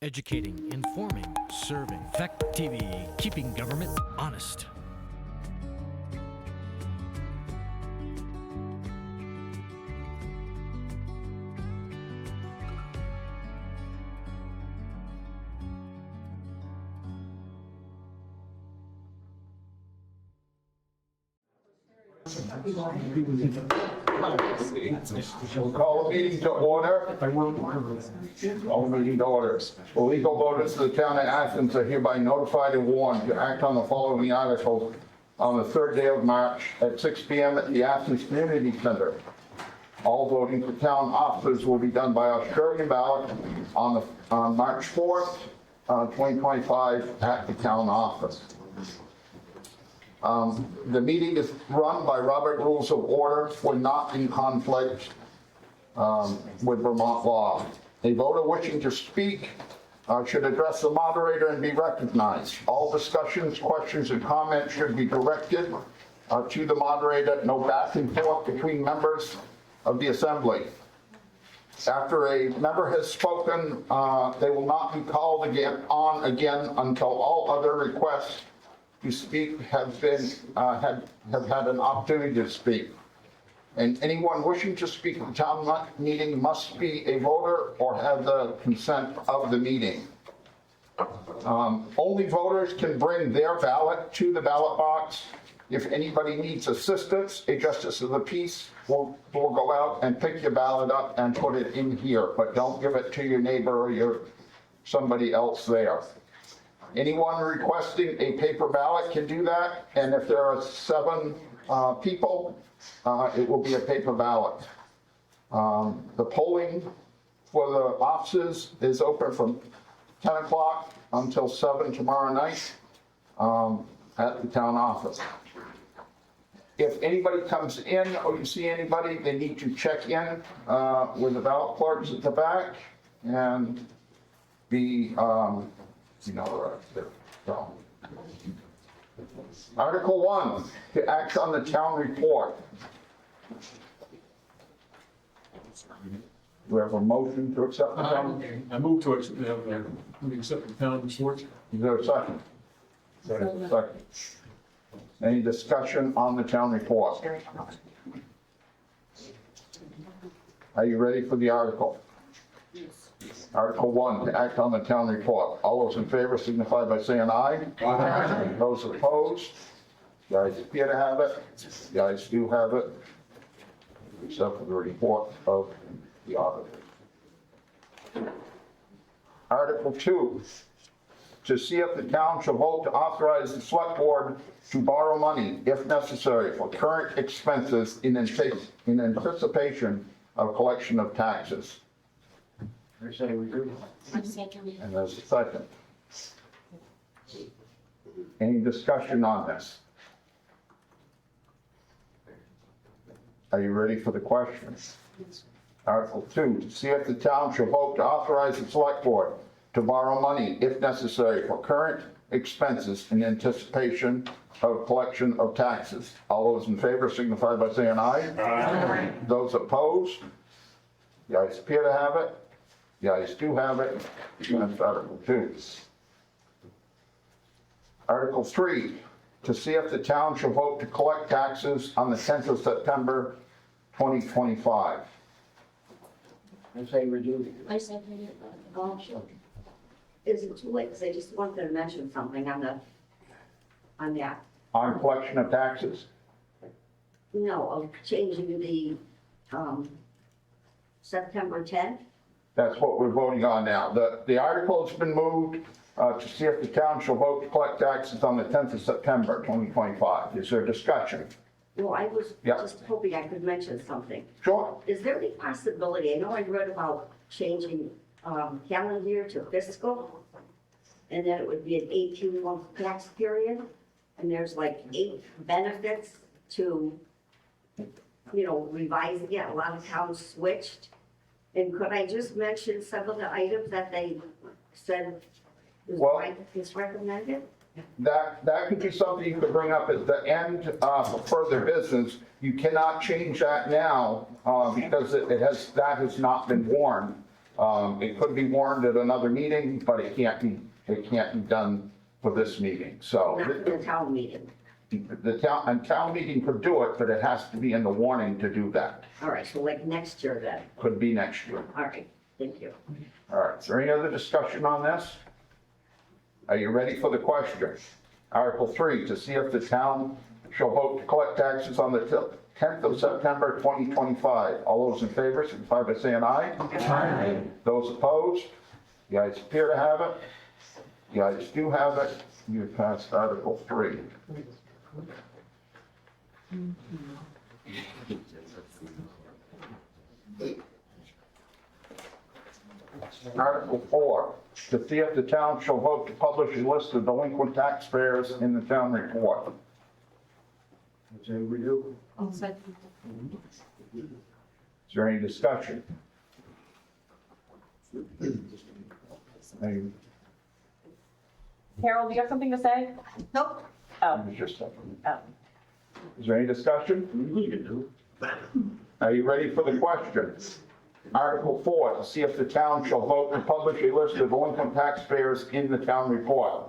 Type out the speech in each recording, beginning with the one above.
Educating, informing, serving. Fact TV, keeping government honest. Call the meeting to order. Call the meeting to order. The legal voters of the town of Athens are hereby notified and warned to act on the following articles on the third day of March at 6 p.m. at the Athens Community Center. All voting for town officers will be done by Australian ballot on March 4th, 2025 at the town office. The meeting is run by Robert Rules of Order. We're not in conflict with Vermont law. A voter wishing to speak should address the moderator and be recognized. All discussions, questions, and comments should be directed to the moderator. No back and forth between members of the assembly. After a member has spoken, they will not be called on again until all other requests to speak have had an opportunity to speak. And anyone wishing to speak at the town meeting must be a voter or have the consent of the meeting. Only voters can bring their ballot to the ballot box. If anybody needs assistance, a justice of the peace will go out and pick your ballot up and put it in here, but don't give it to your neighbor or somebody else there. Anyone requesting a paper ballot can do that, and if there are 7 people, it will be a paper ballot. The polling for the offices is open from 10 o'clock until 7 tomorrow night at the town office. If anybody comes in or you see anybody, they need to check in with the ballot clerks at the back and be Article 1, to act on the town report. Do we have a motion to accept the town? I move to accept the town report. Is there a second? Second. Any discussion on the town report? Are you ready for the article? Article 1, to act on the town report. All those in favor signify by saying aye. Aye. Those opposed? The ayes appear to have it. The ayes do have it, except for the report of the auditor. Article 2, to see if the town shall vote to authorize the select board to borrow money, if necessary, for current expenses in anticipation of collection of taxes. I say we do. And there's a second. Any discussion on this? Are you ready for the question? Article 2, to see if the town shall vote to authorize the select board to borrow money, if necessary, for current expenses in anticipation of collection of taxes. All those in favor signify by saying aye. Aye. Those opposed? The ayes appear to have it. The ayes do have it. That's Article 2. Article 3, to see if the town shall vote to collect taxes on the 10th of September, 2025. I say we do. I second it. Is it too late? Because I just wanted to mention something on that. On collection of taxes? No, of changing the September 10th. That's what we're voting on now. The article has been moved to see if the town shall vote to collect taxes on the 10th of September, 2025. Is there discussion? Well, I was just hoping I could mention something. Sure. Is there any possibility, I know I read about changing calendar year to fiscal, and then it would be an 18-month tax period, and there's like 8 benefits to, revising it. A lot of towns switched. And could I just mention some of the items that they said is recommended? That could be something you could bring up at the end for further business. You cannot change that now because that has not been warned. It could be warned at another meeting, but it can't be done for this meeting, so. Not for the town meeting. The town meeting could do it, but it has to be in the warning to do that. All right, so like next year then. Could be next year. All right, thank you. All right, is there any other discussion on this? Are you ready for the question? Article 3, to see if the town shall vote to collect taxes on the 10th of September 2025. All those in favor, signify by saying aye. Aye. Those opposed? The ayes appear to have it. The ayes do have it. You passed Article 3. Article 4, to see if the town shall vote to publish a list of delinquent taxpayers in the town report. I say we do. Is there any discussion? Any- Carol, do you have something to say? Nope. Oh, Just a second. oh. Is there any discussion? We can do. Are you ready for the question? Article 4, to see if the town shall vote to publish a list of delinquent taxpayers in the town report.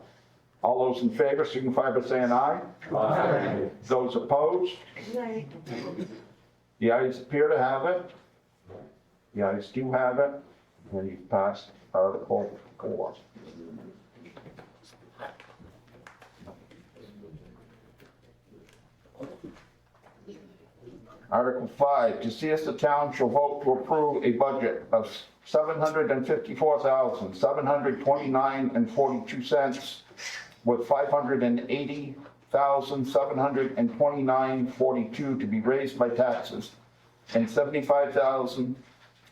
All those in favor signify by saying aye. Aye. Those opposed? The ayes appear to have it. The ayes do have it. And you passed Article 4. Article 5, to see if the town shall vote to approve a budget of $754,729.42 with $580,729.42 to be raised by taxes and $75,000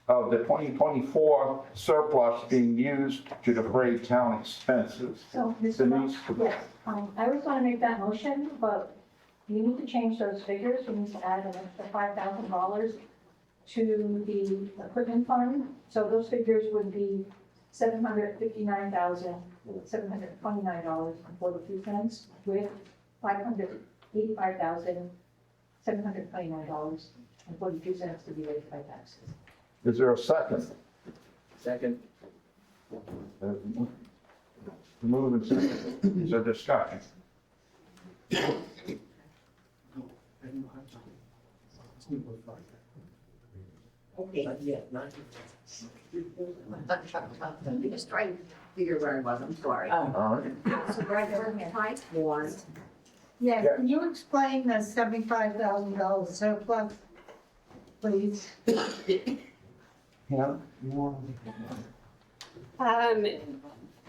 of the 2024 surplus being used to defray town expenses. So, Mr. Mo- Denise? Yes, I was gonna make that motion, but you need to change those figures. We need to add an extra $5,000 to the equipment fund. So those figures would be $759,729.42 with $585,729.42 to be raised by taxes. Is there a second? Second. Move and second. Is there discussion? Okay. Yeah, not. I'm just trying to figure where I was, I'm sorry. Oh. All right. So right there, type 1. Yeah, Yeah. can you explain the $75,000 surplus, please? Hannah, you want?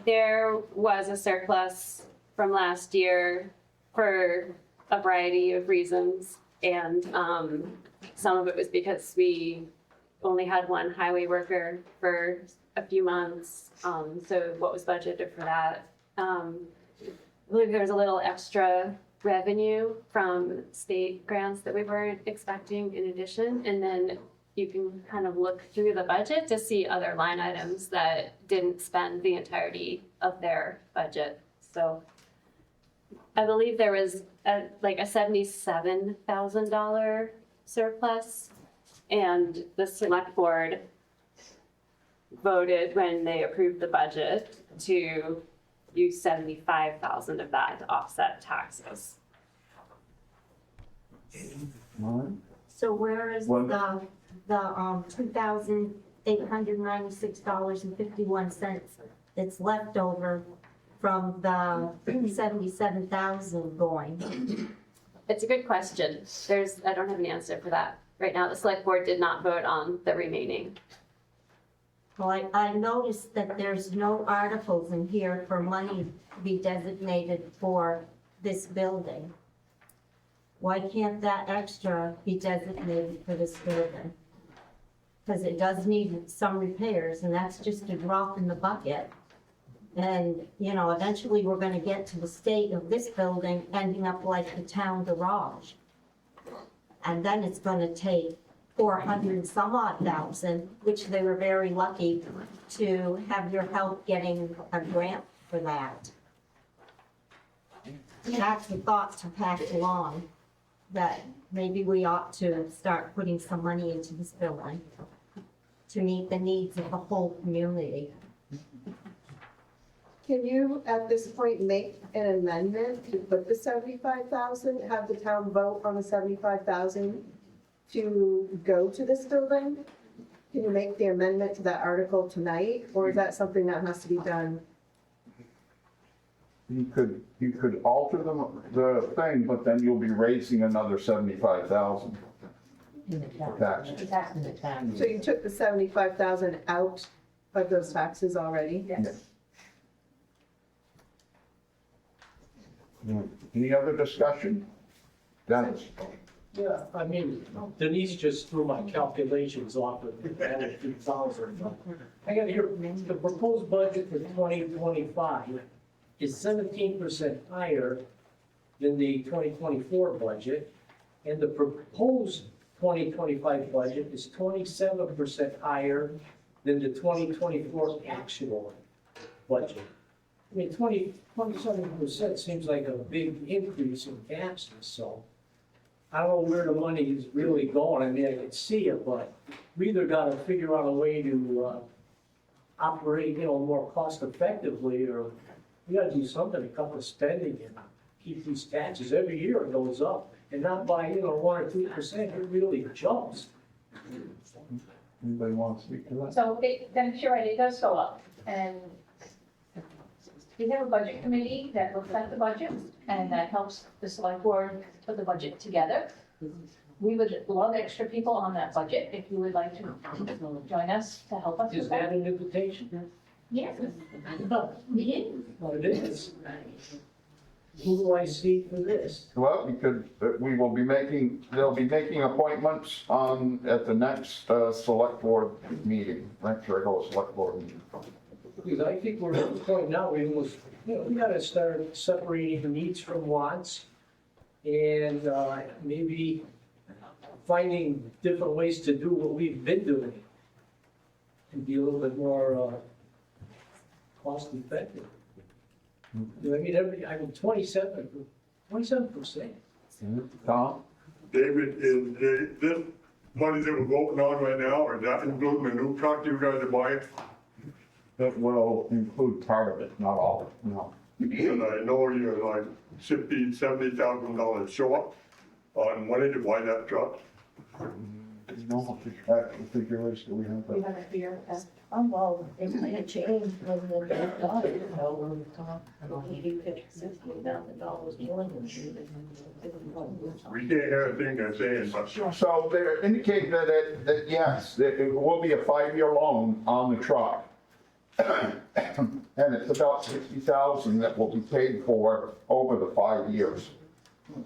There was a surplus from last year for a variety of reasons. And some of it was because we only had one highway worker for a few months. So what was budgeted for that? I believe there was a little extra revenue from state grants that we weren't expecting in addition. And then you can kind of look through the budget to see other line items that didn't spend the entirety of their budget. So I believe there was like a $77,000 surplus, and the select board voted when they approved the budget to use $75,000 of that to offset taxes. All right. So where is One- the $2,896.51 that's left over from the 77,000 going? It's a good question. I don't have an answer for that. Right now, the select board did not vote on the remaining. Well, I noticed that there's no articles in here for money to be designated for this building. Why can't that extra be designated for this building? Because it does need some repairs, and that's just a drop in the bucket. And, you know, eventually we're gonna get to the state of this building ending up like the town garage. And then it's gonna take 400 some odd thousand, which they were very lucky to have your help getting a grant for that. That's the thought to pass along, that maybe we ought to start putting some money into this building. to meet the needs of the whole community. Can you, at this point, make an amendment to put the 75,000, have the town vote on the 75,000 to go to this building? Can you make the amendment to that article tonight, or is that something that has to be done? You could alter the thing, but then you'll be raising another 75,000 for taxes. So you took the 75,000 out of those taxes already? Yes. Any other discussion? Dennis? Yeah, I mean, Denise just threw my calculations off of the 2,000. I got here, the proposed budget for 2025 is 17% higher than the 2024 budget, and the proposed 2025 budget is 27% higher than the 2024 actual budget. I mean, 27% seems like a big increase in taxes, so I don't know where the money is really going. I mean, I can see it, but we either gotta figure out a way to, operate, more cost effectively, or we gotta do something to cut the spending and keep these taxes. Every year it goes up, and not by, 1 or 2%, it really jumps. Anybody want to speak to that? So then you're right, it does go up. And we have a budget committee that looks at the budget and that helps the select board put the budget together. We would love extra people on that budget if you would like to join us to help us Is with that that. an invitation? Yes. No, it is. Who do I see for this? Well, because they'll be making appointments at the next select board meeting, next regular select board meeting. Because I think we're at the point now, we gotta start separating the needs from wants, and maybe finding different ways to do what we've been doing, and be a little bit more cost effective. I mean, 27%. Tom? David, is this money that we're voting on right now, is that including the new truck you guys are buying? That will include part of it, not all of it, no. Because I know you're like $70,000 short on money to buy that truck. No, what configuration do we have? We have a fear that Well, it might have changed when the debt got it, so we're talking $80,000 more than We can't hear a thing they're saying, but So they're indicating that yes, that it will be a 5-year loan on the truck. And it's about 60,000 that will be paid for over the 5 years.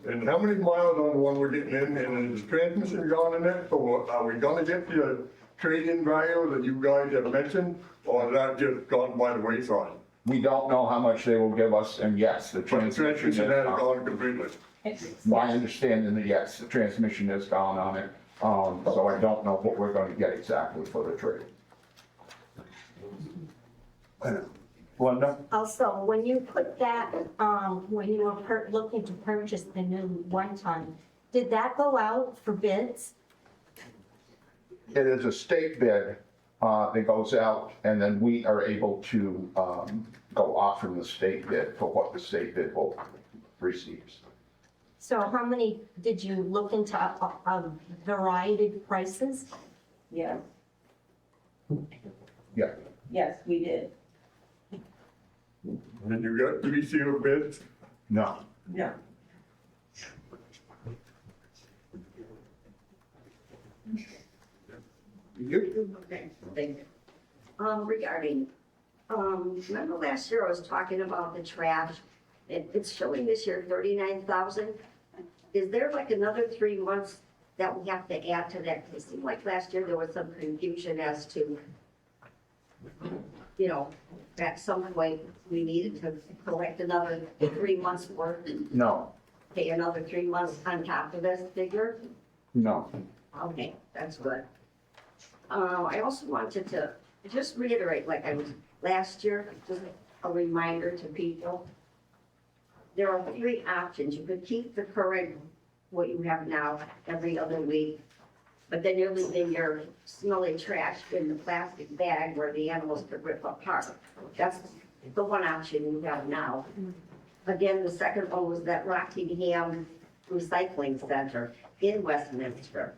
and how many miles on the one we're getting in, and is the transmission gone in it? So are we gonna get the trade-in value that you guys have mentioned, or is that just gone by the wayside? We don't know how much they will give us, and yes, the But the transmission is transmission has gone. gone completely. it's, My understanding that yes, the transmission is gone on it, so I don't know what we're gonna get exactly for the trade. Glenda? Also, when you put that, when you were looking to purchase the new 1-ton, did that go out for bids? It is a state bid that goes out, and then we are able to go off from the state bid for what the state bid will receive. So how many, did you look into a variety of prices? Yeah, Yeah, yes, we did. And you got 3 sealed bids? no. Yeah. Okay, thank you. Regarding, remember last year I was talking about the trash? It's showing this year 39,000. Is there like another 3 months that we have to add to that? It seemed like last year there was some confusion as to, at some point we needed to collect another 3 months worth, No, pay another 3 months on top of this figure. no. Okay, that's good. I also wanted to just reiterate, like I was last year, just a reminder to people. There are 3 options. You could keep the current, what you have now, every other week. but then you're leaving your smelly trash in the plastic bag where the animals could rip apart. That's the one option you have now. Again, the second one was that Rockingham Recycling Center in Westminster,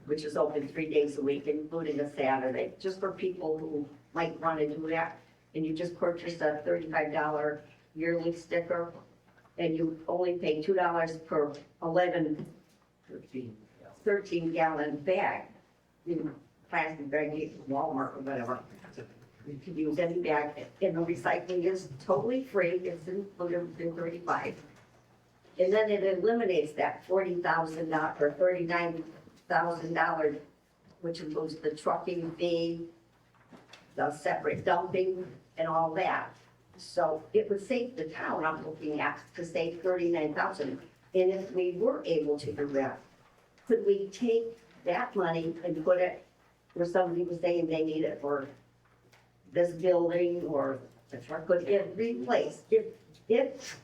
which is open 3 days a week, including a Saturday, just for people who might want to do that. And you just purchase a $35 yearly sticker, and you only pay $2 per 13-gallon bag, plastic bag, you can Walmart or whatever. You can use any bag, and the recycling is totally free, it's included in 35. And then it eliminates that $40,000 or $39,000, which includes the trucking fee, the separate dumping, and all that. So it would save the town, I'm looking at, to save $39,000. And if we were able to do that, could we take that money and put it where somebody was saying they need it for this building, or the truck could get replaced? If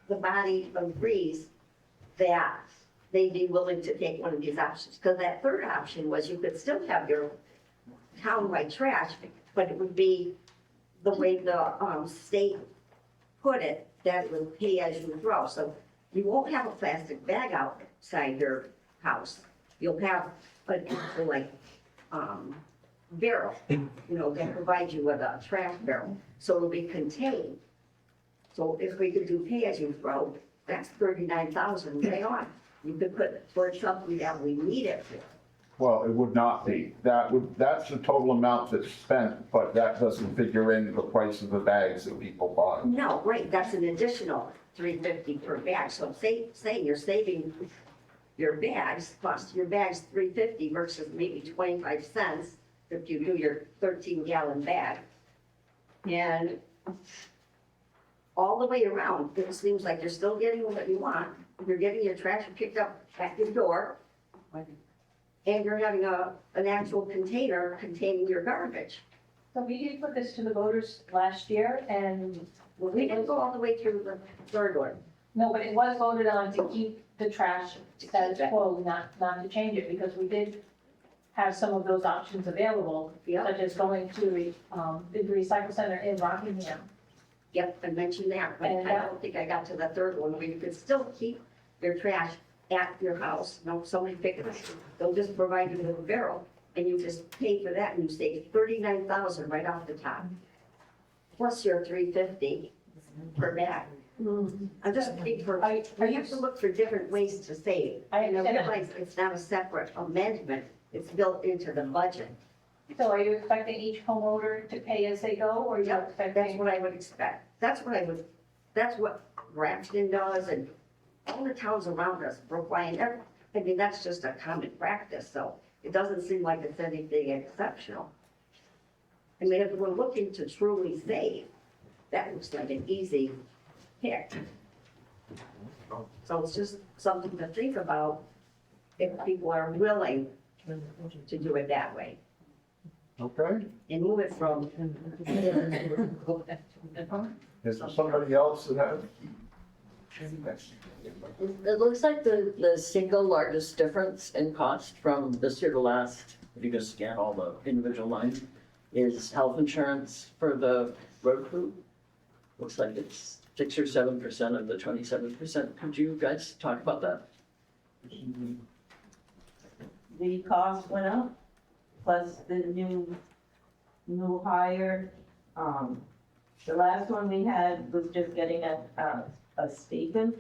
the body agrees that they'd be willing to take one of these options, because that third option was you could still have your townwide trash, but it would be the way the state put it, that it would pay as you throw. So you won't have a plastic bag outside your house. You'll have a like barrel, that provides you with a trash barrel. So it'll be contained. So if we could do pay as you throw, that's $39,000 right on. You could put for something that we need it for. Well, it would not be. That's the total amount that's spent, but that doesn't figure in the price of the bags that people buy. No, right, that's an additional $350 per bag. So say you're saving your bags, cost your bags $350 versus maybe 25 cents if you do your 13-gallon bag. And all the way around, it seems like you're still getting what you want. You're getting your trash picked up at your door, and you're having an actual container containing your garbage. So we did put this to the voters last year, and We didn't go all the way through the third one. no, but it was voted on to keep the trash status quo, not to change it, because we did have some of those options available, Yep. such as going to the recycle center in Rockingham. Yep, I mentioned that, but And I don't think I got to the third one, where you could still keep your trash at your house. No, somebody pick it up, they'll just provide you with a barrel, and you just pay for that, and you save $39,000 right off the top. Plus your $350 per bag. I'm just looking for, we have to look for different ways to save. I And I understand. realize it's not a separate amendment, it's built into the budget. So are you expecting each homeowner to pay as they go, or are you Yep, that's expecting? what I would expect. That's what Grafton does, and all the towns around us, Brookline, I mean, that's just a common practice, so it doesn't seem like it's anything exceptional. I mean, if we're looking to truly save, that looks like an easy pick. So it's just something to think about if people are willing to do it that way. Okay? And move it from. Is there somebody else that has? It looks like the single largest difference in cost from this year to last, if you just scan all the individual lines, is health insurance for the road crew. Looks like it's 6 or 7% of the 27%. Could you guys talk about that? The cost went up, plus the new hire. The last one we had was just getting a stipend,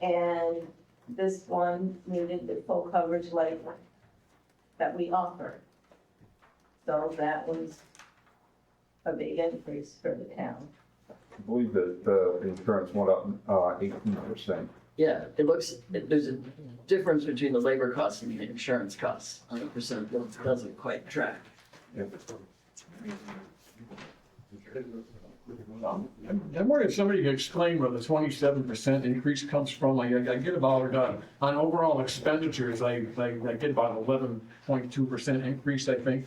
and this one needed the full coverage like that we offer. So that was a big increase for the town. I believe that the insurance went up 18%. Yeah, there's a difference between the labor costs and the insurance costs. 100% doesn't quite track. I'm wondering if somebody could explain where the 27% increase comes from. I get about, on overall expenditures, I get about 11.2% increase, I think.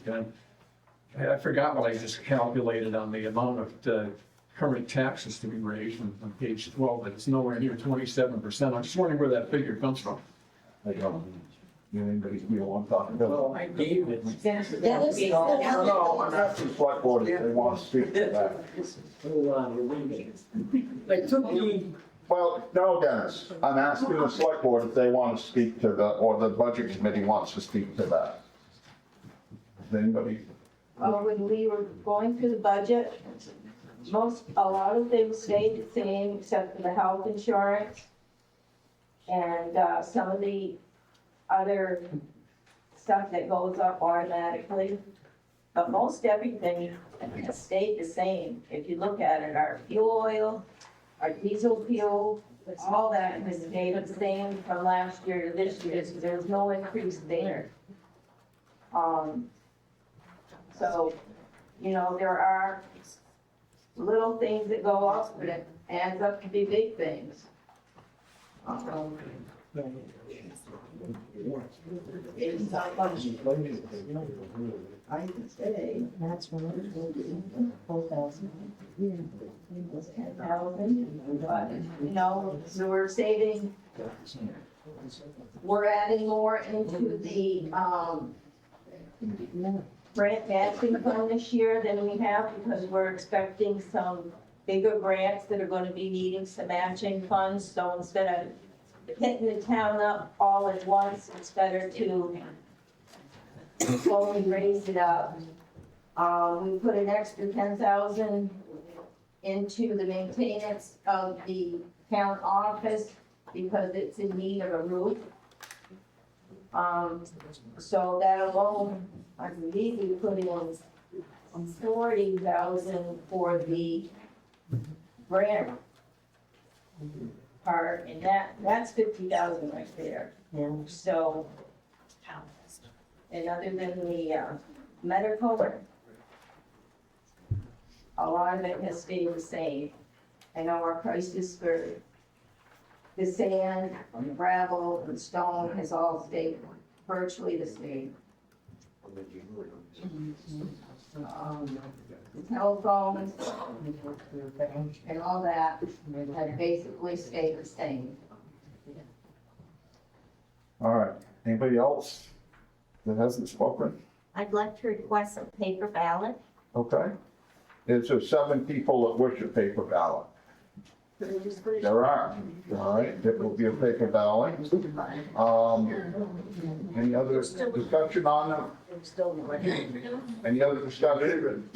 I forgot what I just calculated on the amount of the current taxes to be raised on page 12, but it's nowhere near 27%. I'm just wondering where that figure comes from. I don't. Anybody, you want to talk about? Well, I gave it. No, I'm asking select board if they want to speak to that. Hold on, we're reading. They took me, Well, no, Dennis, I'm asking the select board if they want to speak to the, or the budget committee wants to speak to that. Does anybody? When we were going through the budget, a lot of things stayed the same except for the health insurance. And, some of the other stuff that goes up automatically. But most everything has stayed the same. If you look at it, our fuel oil, our diesel fuel, all that has stayed the same from last year to this year, so there's no increase there. So, you know, there are little things that go up, but it adds up to be big things. It's not much. I would say that's what it will be, 4,000. 10,000, but, you know, so we're saving, we're adding more into the, grant matching fund this year than we have because we're expecting some bigger grants that are gonna be needing some matching funds, so instead of hitting the town up all at once, it's better to slowly raise it up. We put an extra 10,000 into the maintenance of the town office because it's in need of a roof. So that alone, I believe we put in 40,000 for the grant part, and that's 50,000 right there. So, and other than the medical, a lot of it has stayed the same. I know our prices for the sand, gravel, and stone has all stayed virtually the same. The telephones and all that have basically stayed the same. All right, anybody else that hasn't spoken? I'd like to request a paper ballot. Okay. Is there 7 people that wish a paper ballot? Could we just put it- There are. All right, it will be a paper ballot. Any other discussion on them? Any other discussion?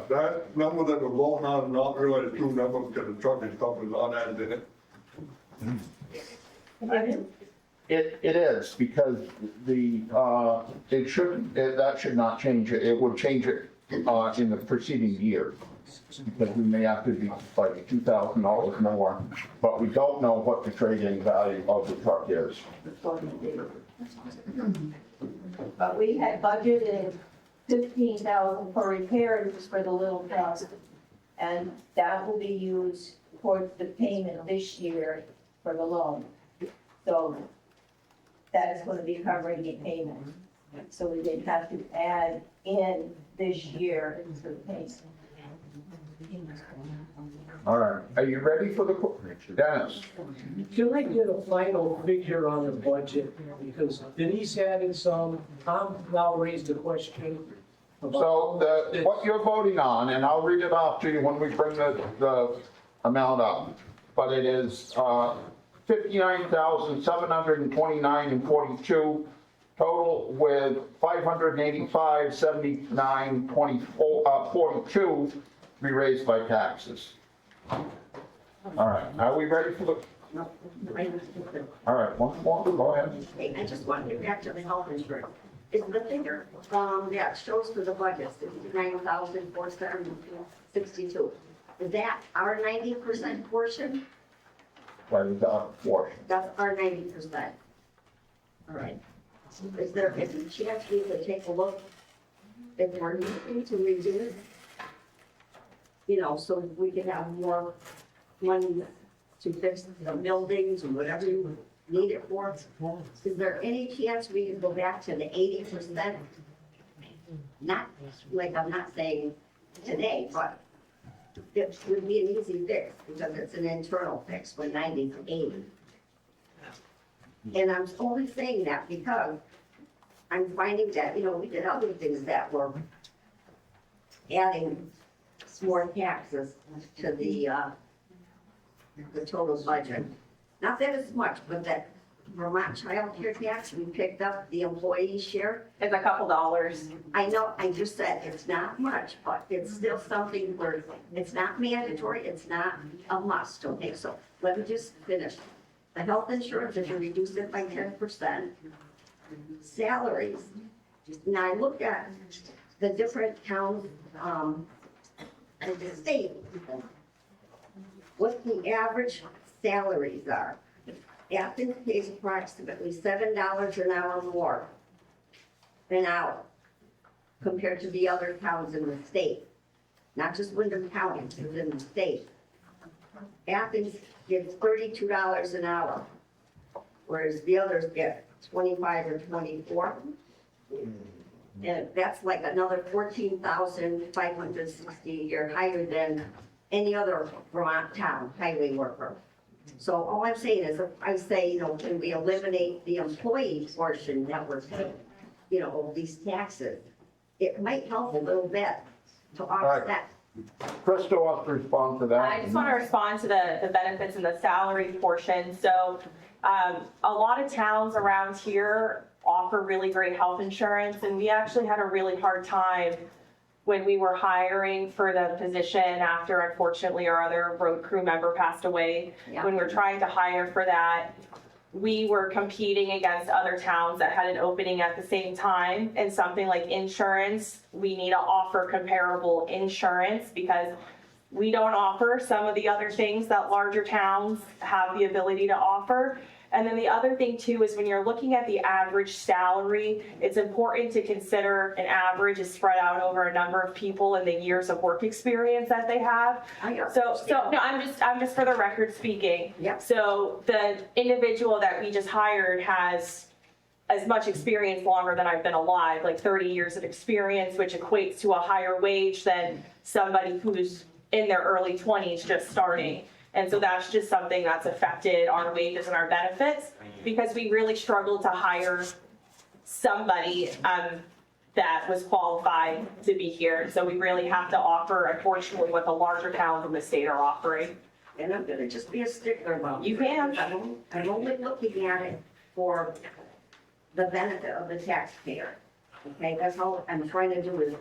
That number that we're voting on is not really the true number because the truck and stuff is not added in it. It is, because it shouldn't, that should not change it. It would change it in the preceding year. Because we may have to be like $2,000 more, but we don't know what the trade-in value of the truck is. But we had budgeted 15,000 for repairs for the little truck. And that will be used towards the payment this year for the loan. So that is gonna be covering the payment. So we didn't have to add in this year to the payment. All right, are you ready for the, Dennis? can I get a final figure on the budget? Because Denise added some, Tom now raised the question. So what you're voting on, and I'll read it off to you when we bring the amount up, but it is 59,729.42 total with 585.79.42 to be raised by taxes. All right, are we ready for the, all right, once more, go ahead. Hey, I just want to get back to the health insurance. Is the figure, that shows for the budget, 69,462. Is that our 90% portion? Right, is that portion? That's our 90%. All right. Is there any chance we could take a look if we're looking to reduce? You know, so we can have more money to fix the buildings and whatever you need it for. Is there any chance we can go back to the 80%? Not, like I'm not saying today, but it would be an easy fix because it's an internal fix when 90 to 80. And I'm only saying that because I'm finding that, we did other things that were adding more taxes to the total budget. Not that it's much, but that Vermont child care tax, we picked up the employee share. It's a couple dollars. I know, I just said it's not much, but it's still something where it's not mandatory, it's not a must, okay? So let me just finish. The health insurance, if you reduce it by 10%, salaries. Now I looked at the different towns, in the state, what the average salaries are. Athens pays approximately $7 an hour more an hour compared to the other towns in the state. Not just Wyndham County, it's in the state. Athens gets $32 an hour, whereas the others get 25 or 24. And that's like another 14,560 a year, higher than any other Vermont town highway worker. So all I'm saying is, I say, can we eliminate the employee portion that we're paying, of these taxes? It might help a little bit to offset. Crystal wants to respond to that. I just want to respond to the benefits and the salary portion. So a lot of towns around here offer really great health insurance, and we actually had a really hard time when we were hiring for the position after, unfortunately, our other road crew member passed away. Yeah. When we were trying to hire for that, we were competing against other towns that had an opening at the same time. And something like insurance, we need to offer comparable insurance because we don't offer some of the other things that larger towns have the ability to offer. And then the other thing too is when you're looking at the average salary, it's important to consider an average is spread out over a number of people and the years of work experience that they have. So no, I'm just for the record speaking. Yep. So the individual that we just hired has as much experience longer than I've been alive, like 30 years of experience, which equates to a higher wage than somebody who's in their early 20s just starting. And so that's just something that's affected our wages and our benefits because we really struggled to hire somebody that was qualified to be here. So we really have to offer, unfortunately, what the larger towns in the state are offering. And I'm gonna just be a stickler about it. You can. I'm only looking at it for the benefit of the taxpayer. Okay, that's all I'm trying to do is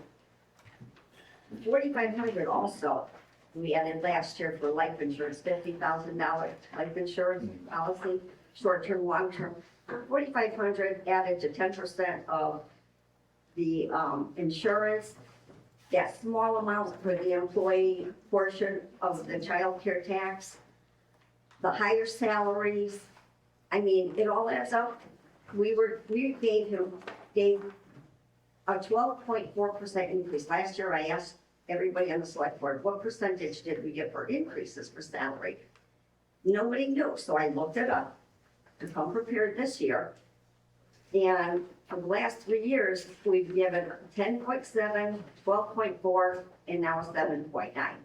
$4,500 also. We added last year for life insurance, $50,000 life insurance policy, short-term, long-term. $4,500 added to 10% of the insurance. That small amount for the employee portion of the child care tax. The higher salaries, it all adds up. We gave a 12.4% increase. Last year I asked everybody on the select board, what percentage did we get for increases for salary? Nobody knew, so I looked it up to come prepared this year. And for the last 3 years, we've given 10.7, 12.4, and now 7.9.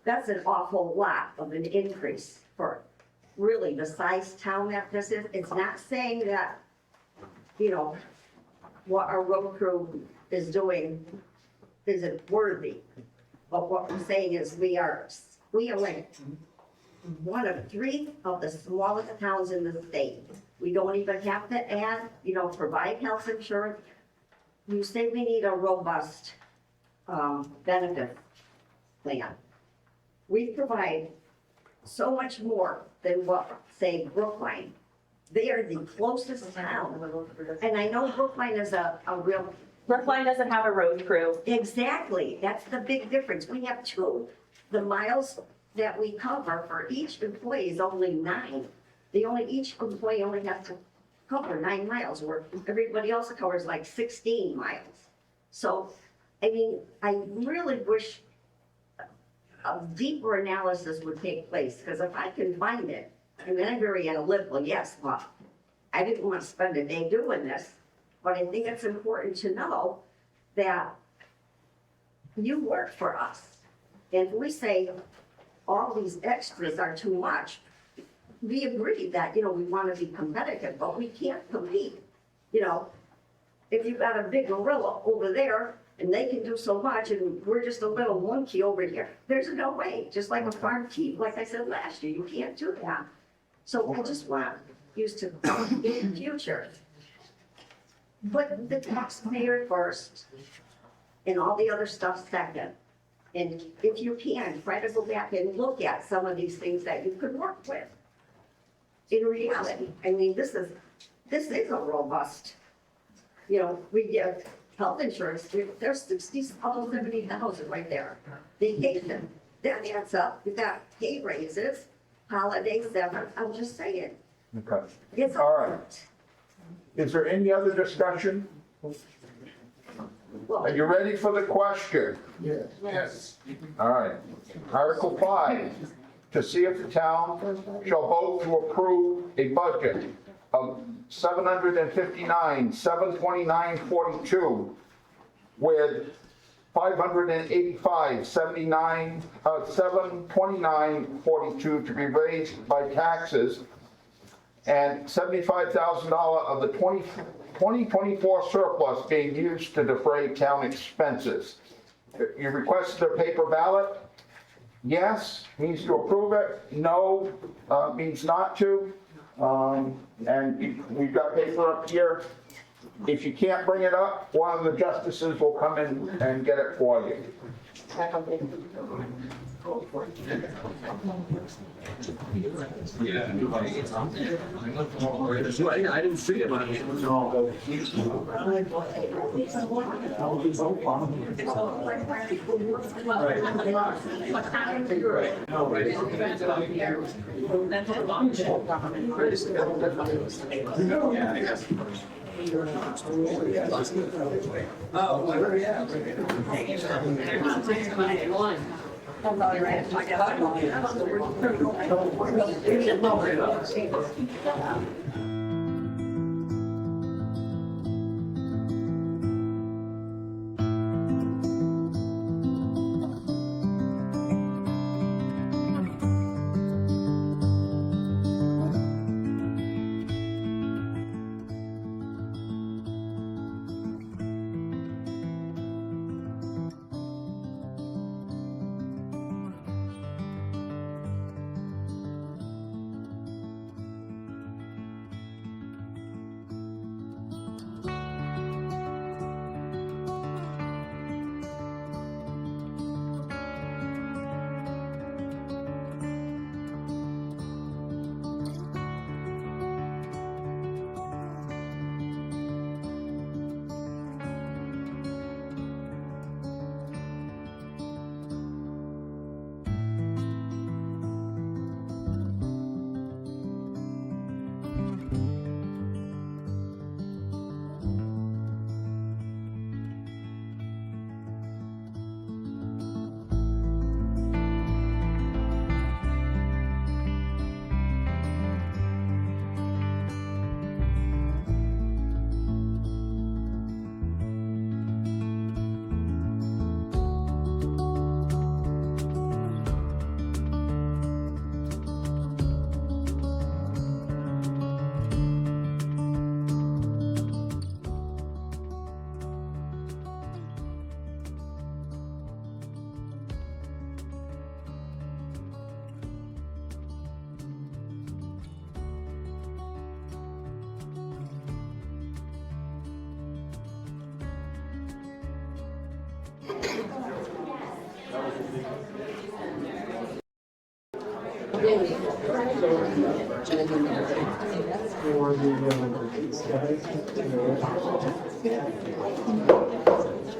That's an awful lot of an increase for really the size town that this is. It's not saying that, what our road crew is doing isn't worthy. But what we're saying is we are like one of 3 of the smallest towns in the state. We don't even have to add, provide health insurance. You say we need a robust benefit plan. We provide so much more than what, say, Brookline. They are the closest town. And I know Brookline is a real. Brookline doesn't have a road crew. Exactly, that's the big difference. We have 2. The miles that we cover for each employee is only 9. Each employee only has to cover 9 miles, where everybody else covers like 16 miles. So, I really wish a deeper analysis would take place, because if I can find it, I'm very analytical, yes, well, I didn't want to spend a day doing this, but I think it's important to know that you work for us. And if we say all these extras are too much, we agree that, we want to be competitive, but we can't compete. If you've got a big gorilla over there and they can do so much and we're just a little monkey over here, there's no way, just like a farm team, like I said last year, you can't do that. So I just want you to, in the future, put the taxpayer first and all the other stuff second. And if you can, try to go back and look at some of these things that you could work with. In reality, I mean, this is a robust, we give health insurance, there's 60, almost 70,000 right there. Vacation, that adds up, you got pay raises, holidays, I'm just saying. Okay. It's All right. Is there any other discussion? Are you ready for the question? Yes. All right. Article 5, to see if the town shall vote to approve a budget of $759,729.42 with $585,729.42 to be raised by taxes and $75,000 of the 2024 surplus being used to defray town expenses. You requested a paper ballot? Yes means to approve it. No means not to. And we've got paper up here. If you can't bring it up, one of the justices will come in and get it for you. I didn't see it.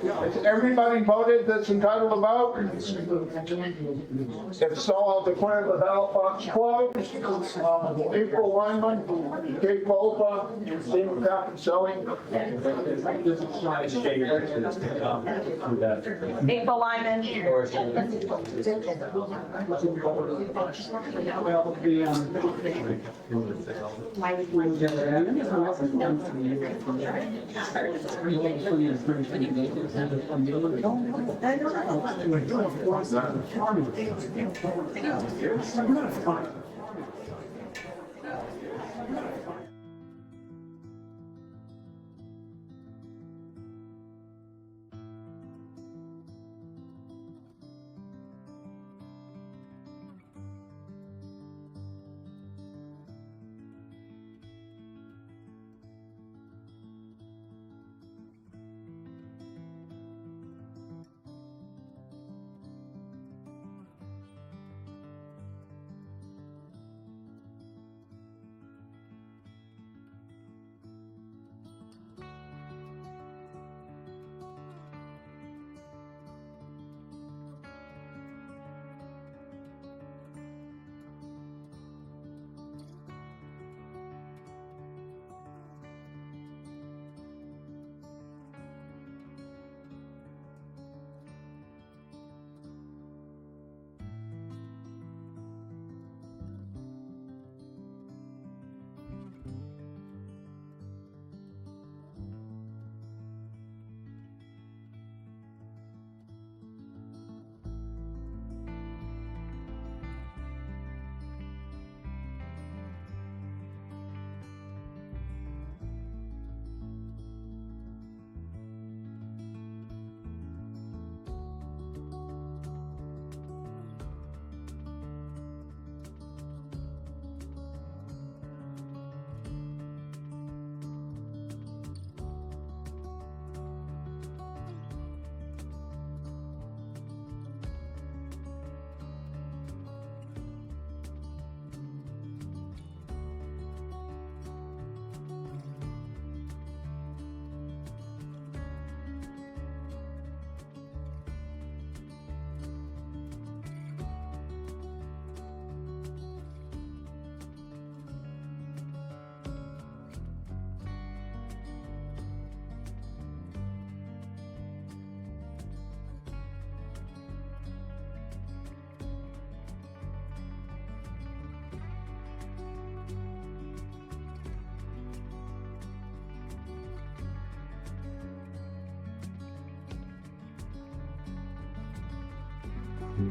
Has everybody voted that's entitled to vote? If so, I'll declare the ballot box closed. April Wyman, Kate Volpa, Stephen Capicelli. April Lyman. The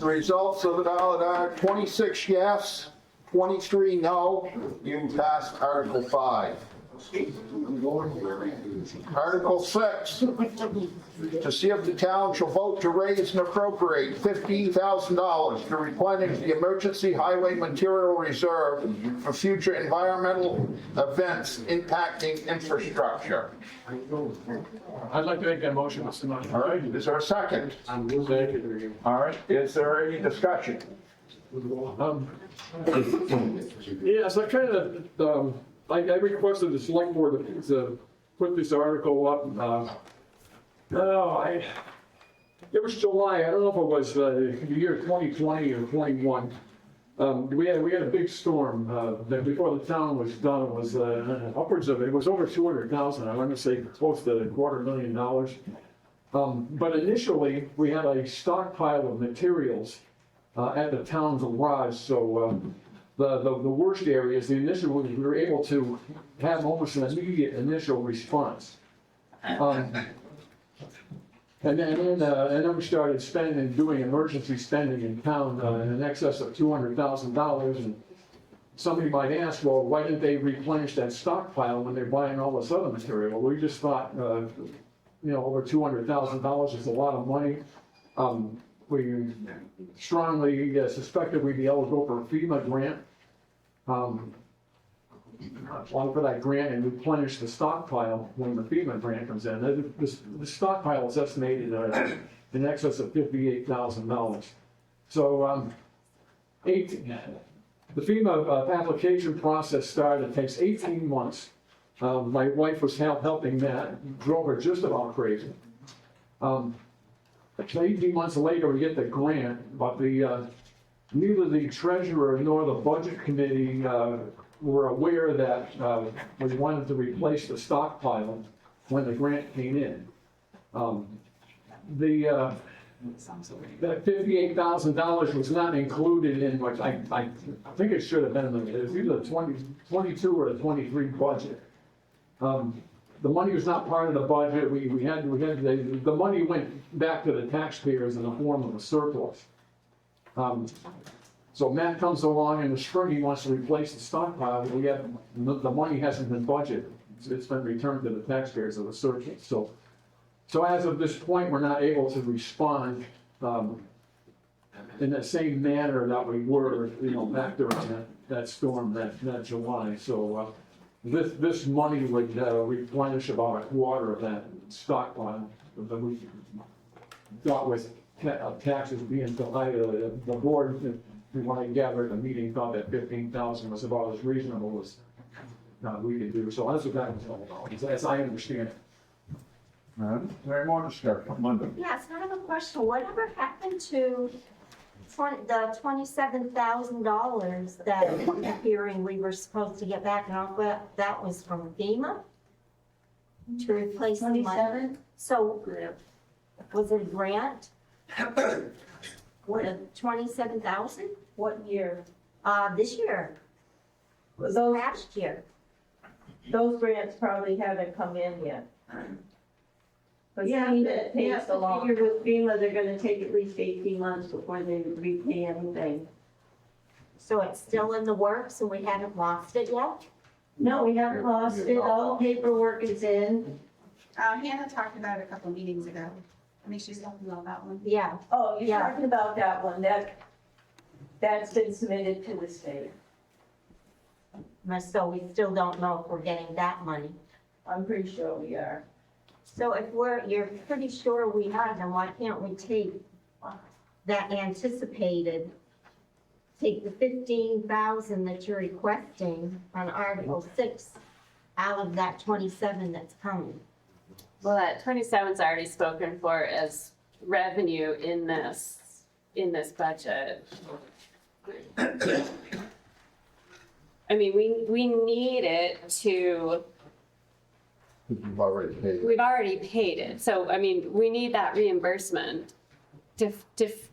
results of the ballot are 26 yes, 23 no. You passed Article 5. Article 6, to see if the town shall vote to raise and appropriate $15,000 to replenish the emergency highway material reserve for future environmental events impacting infrastructure. I'd like to make that motion, Mr. Mayor. All right, is there a second? All right, is there any discussion? Yes, I kind of, I requested the select board to put this article up. It was July, I don't know if it was the year 2020 or 21. We had a big storm, that before the town was done, it was upwards of, it was over 200,000, I want to say close to $250,000. But initially, we had a stockpile of materials at the town's garage, so the worst areas, the initial, we were able to have almost an immediate initial response. And then we started spending, doing emergency spending in town in excess of $200,000. And somebody might ask, well, why didn't they replenish that stockpile when they're buying all this other material? Well, we just thought, over $200,000 is a lot of money. We strongly suspected we'd be able to go for a FEMA grant. Apply for that grant and replenish the stockpile when the FEMA grant comes in. The stockpile is estimated in excess of $58,000. So the FEMA application process started. It takes 18 months. My wife was helping that, drove her just about crazy. 18 months later, we get the grant, but neither the treasurer nor the budget committee were aware that we wanted to replace the stockpile when the grant came in. That $58,000 was not included in what I think it should have been. It was either the 22 or the 23 budget. The money was not part of the budget. The money went back to the taxpayers in the form of a surplus. So Matt comes along in the spring, he wants to replace the stockpile. The money hasn't been budgeted. It's been returned to the taxpayers of the surplus. So as of this point, we're not able to respond in the same manner that we were, back during that storm that July. So this money would replenish about a quarter of that stockpile that we got with taxes being so high. The board, when I gathered at the meeting, thought that 15,000 was about as reasonable as we could do. So that's what that was all about, as I understand it. Very more discussion, Linda. Yes, I have a question. Whatever happened to the $27,000 that in the hearing we were supposed to get back? And all that was from FEMA to replace the money? 27? So was it a grant? What, 27,000? What year? This year, Those, last year. those grants probably haven't come in yet. But Yeah, it takes a long. figure with FEMA, they're gonna take at least 18 months before they repay anything. So it's still in the works and we haven't lost it yet? No, we haven't lost it, all the paperwork is in. Hannah talked about it a couple meetings ago. I think she's talking about that one. Yeah. Oh, you're Yeah. talking about that one, that's been submitted to the state. So we still don't know if we're getting that money. I'm pretty sure we are. So if you're pretty sure we are, then why can't we take that anticipated, take the 15,000 that you're requesting on Article 6 out of that 27 that's coming? Well, that 27's already spoken for as revenue in this budget. I mean, we need it to, You've already paid. we've already paid it. So, I mean, we need that reimbursement to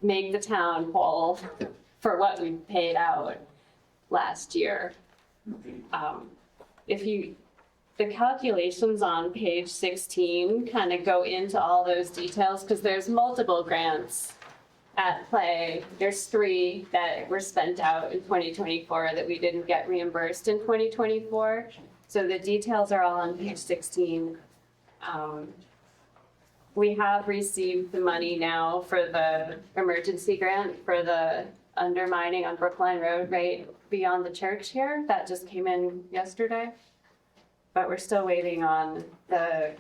make the town whole for what we paid out last year. The calculations on page 16 kind of go into all those details because there's multiple grants at play. There's 3 that were spent out in 2024 that we didn't get reimbursed in 2024. So the details are all on page 16. We have received the money now for the emergency grant for the undermining on Brookline Road right beyond the church here. That just came in yesterday. But we're still waiting on the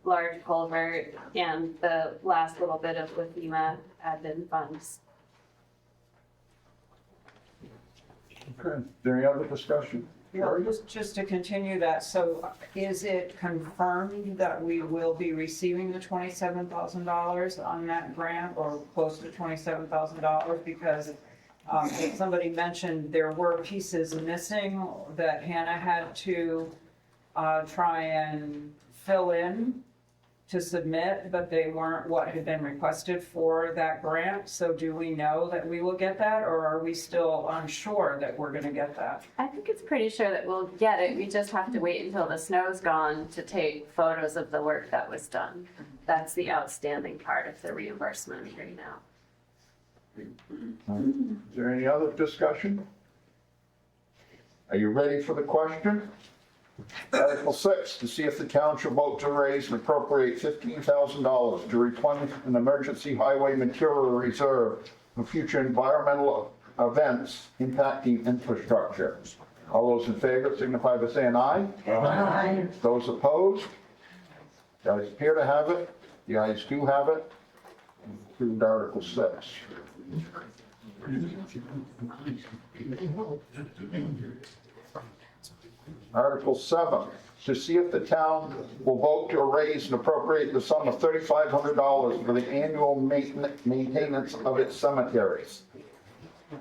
large culvert and the last little bit of FEMA admin funds. Okay. Is there any other discussion? Yeah, just to continue that, so is it confirmed that we will be receiving the $27,000 on that grant or close to $27,000? Because as somebody mentioned, there were pieces missing that Hannah had to try and fill in to submit, but they weren't what had been requested for that grant. So do we know that we will get that, or are we still unsure that we're gonna get that? I think it's pretty sure that we'll get it. We just have to wait until the snow's gone to take photos of the work that was done. That's the outstanding part of the reimbursement right now. Is there any other discussion? Are you ready for the question? Article 6, to see if the town shall vote to raise and appropriate $15,000 to replenish an emergency highway material reserve for future environmental events impacting infrastructure. All those in favor signify by saying aye. Aye. Those opposed? The ayes appear to have it. The ayes do have it. Approved Article 6. Article 7, to see if the town will vote to raise and appropriate the sum of $3,500 for the annual maintenance of its cemeteries.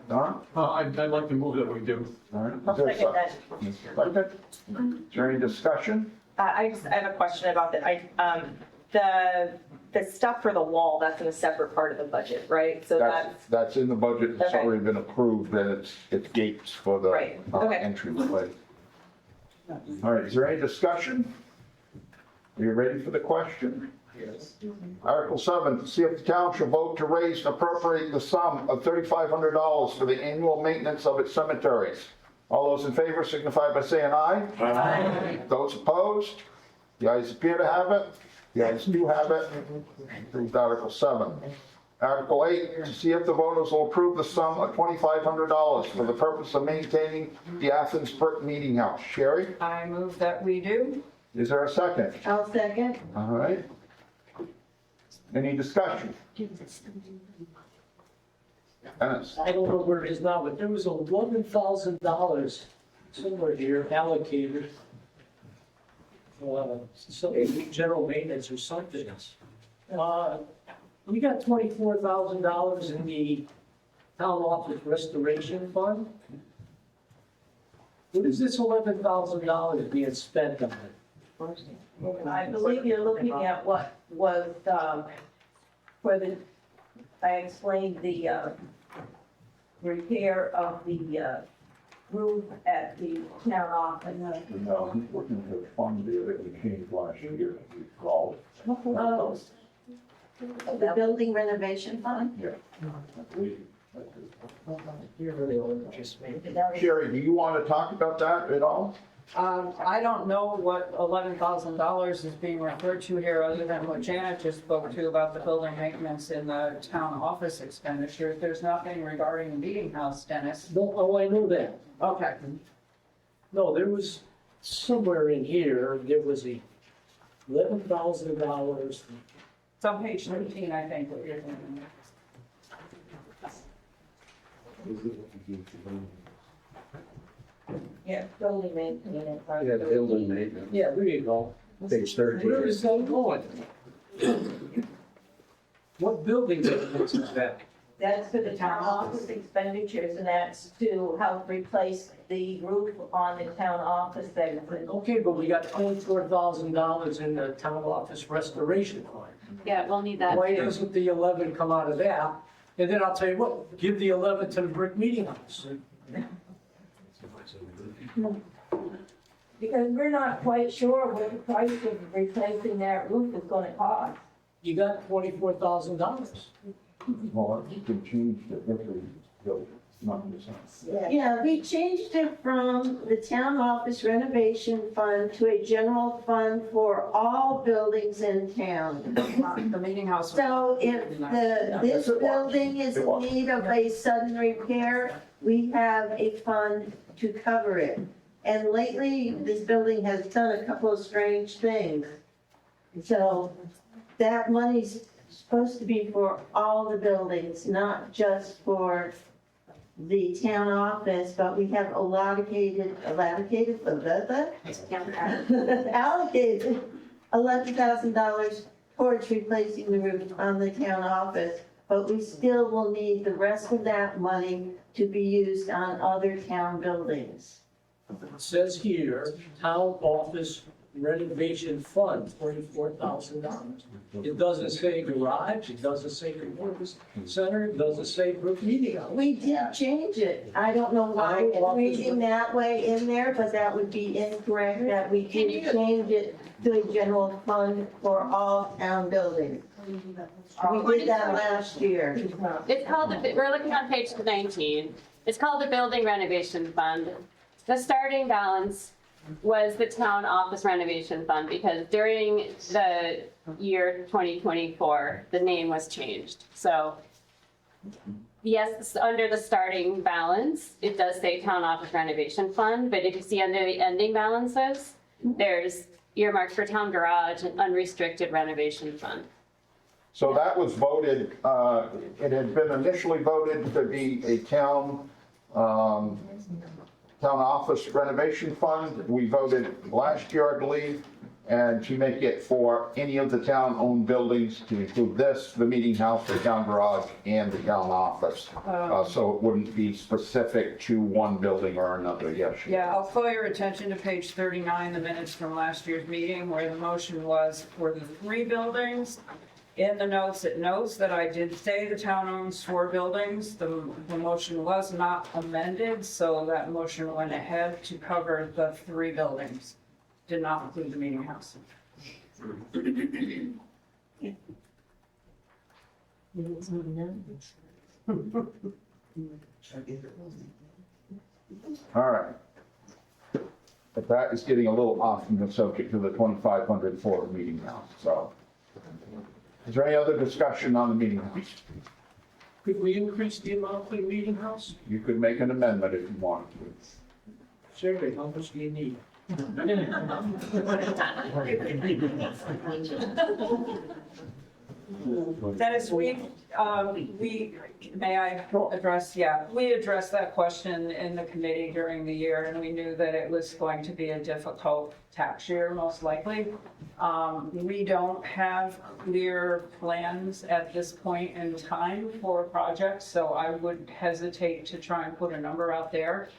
Don? I'd like to move that we do. All right. Is there a second? Second? Is there any discussion? I have a question about the stuff for the wall, that's in a separate part of the budget, right? So That's in the budget, it's Okay. already been approved, and it's gates for the Right. Okay. entryway. All right, is there any discussion? Are you ready for the question? Yes. Article 7, to see if the town shall vote to raise and appropriate the sum of $3,500 for the annual maintenance of its cemeteries. All those in favor signify by saying aye. Aye. Those opposed? The ayes appear to have it. The ayes do have it. Approved Article 7. Article 8, to see if the voters will approve the sum of $2,500 for the purpose of maintaining the Athens Brick Meeting House. Sherry, I move that we do. is there a second? I'll second. All right. Any discussion? Dennis? I don't know where it is now, but there was $11,000 somewhere here allocated. Some general maintenance or something. We got $24,000 in the town office restoration fund. What is this $11,000 being spent on? I believe you're looking at what was, for the, I explained the, repair of the, roof at the town office. No, he's looking at the fund deal that we changed last year. We called. Oh, The building renovation fund? Yeah. You're really old, just me. Sherry, do you want to talk about that at all? I don't know what $11,000 is being referred to here, other than what Janet just spoke to about the building maintenance in the town office expenditures. There's nothing regarding the meeting house, Dennis. No, oh, I know that. Okay. No, there was somewhere in here, there was a $11,000. It's on page 13, I think, what you're thinking. Yeah, building maintenance. Yeah, building maintenance, Yeah, there you go. page Where 13. is that going? What building is that? That's for the town office expenditures, and that's to help replace the roof on the town office segment. Okay, but we got $24,000 in the town office restoration fund. Yeah, we'll need that. Why doesn't the 11 come out of that? And then I'll tell you what, give the 11 to the brick meeting house. Because we're not quite sure what the price of replacing that roof is gonna cost. You got $24,000. Well, you can change the every building, not just. Yeah, we changed it from the town office renovation fund to a general fund for all buildings in town. The meeting house. So if this building is in need of a sudden repair, we have a fund to cover it. And lately, this building has done a couple of strange things. So that money's supposed to be for all the buildings, not just for the town office, but we have allocated $11,000 towards replacing the roof on the town office, but we still will need the rest of that money to be used on other town buildings. It says here, town office renovation fund, $24,000. It doesn't say garage, it doesn't say community center, it doesn't say group meeting house. We did change it. I don't know why it's reading that way in there, but that would be incorrect, that we did change it to a general fund for all town buildings. We did that last year. It's called, we're looking on page 19. It's called the Building Renovation Fund. The starting balance was the town office renovation fund because during the year 2024, the name was changed. So yes, under the starting balance, it does say town office renovation fund, but if you see under the ending balances, there's earmarked for town garage and unrestricted renovation fund. So that was voted, it had been initially voted to be a town office renovation fund. We voted last year, I believe, and to make it for any of the town-owned buildings, to include this, the meeting house, the town garage, and the town office. So it wouldn't be specific to one building or another, yes. Yeah, I'll call your attention to page 39, the minutes from last year's meeting, where the motion was for the 3 buildings. In the notes, it notes that I did say the town owns 4 buildings. The motion was not amended, so that motion went ahead to cover the 3 buildings. Did not include the meeting house. All right. But that is getting a little off from the subject of the 2,500 for the meeting house, so. Is there any other discussion on the meeting house? Could we increase the amount for the meeting house? You could make an amendment if you want to. Survey, how much do you need? Dennis, may I address, we addressed that question in the committee during the year, and we knew that it was going to be a difficult tax year, most likely. We don't have clear plans at this point in time for projects, so I would hesitate to try and put a number out there.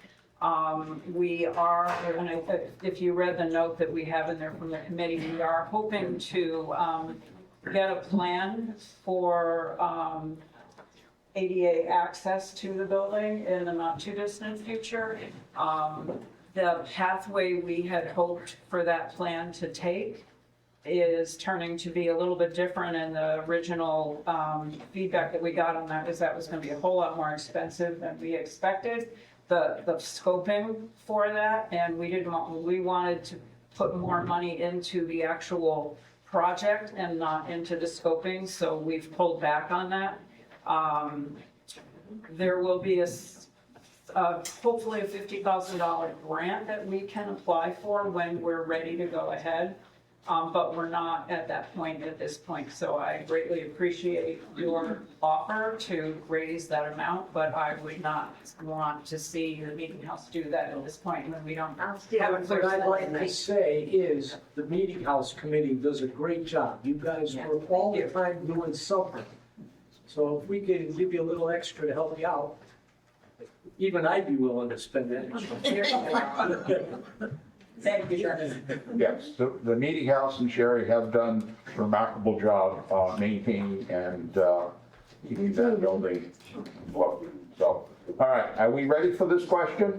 We are, and if you read the note that we have in there from the committee, we are hoping to get a plan for ADA access to the building in the not too distant future. The pathway we had hoped for that plan to take is turning to be a little bit different, and the original feedback that we got on that is that was going to be a whole lot more expensive than we expected. The scoping for that, and we wanted to put more money into the actual project and not into the scoping, so we've pulled back on that. There will be hopefully a $50,000 grant that we can apply for when we're ready to go ahead. But we're not at that point at this point, so I greatly appreciate your offer to raise that amount, but I would not want to see the meeting house do that at this point when we don't have a clear What I'd like to plan. say is, the meeting house committee does a great job. You guys work all the time doing something. So if we can give you a little extra to help you out, even I'd be willing to spend that extra. Thank you, Sherman. Yes, the meeting house and Sherry have done a remarkable job maintaining and keeping that building afloat. So, all right, are we ready for this question?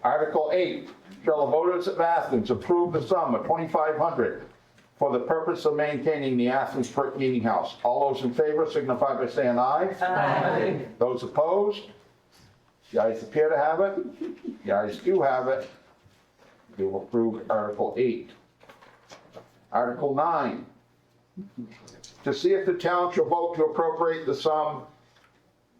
Article 8, shall the voters of Athens approve the sum of $2,500 for the purpose of maintaining the Athens Brick Meeting House? All those in favor signify by saying aye. Aye. Those opposed? The ayes appear to have it. The ayes do have it. You will approve Article 8. Article 9, to see if the town shall vote to appropriate the sum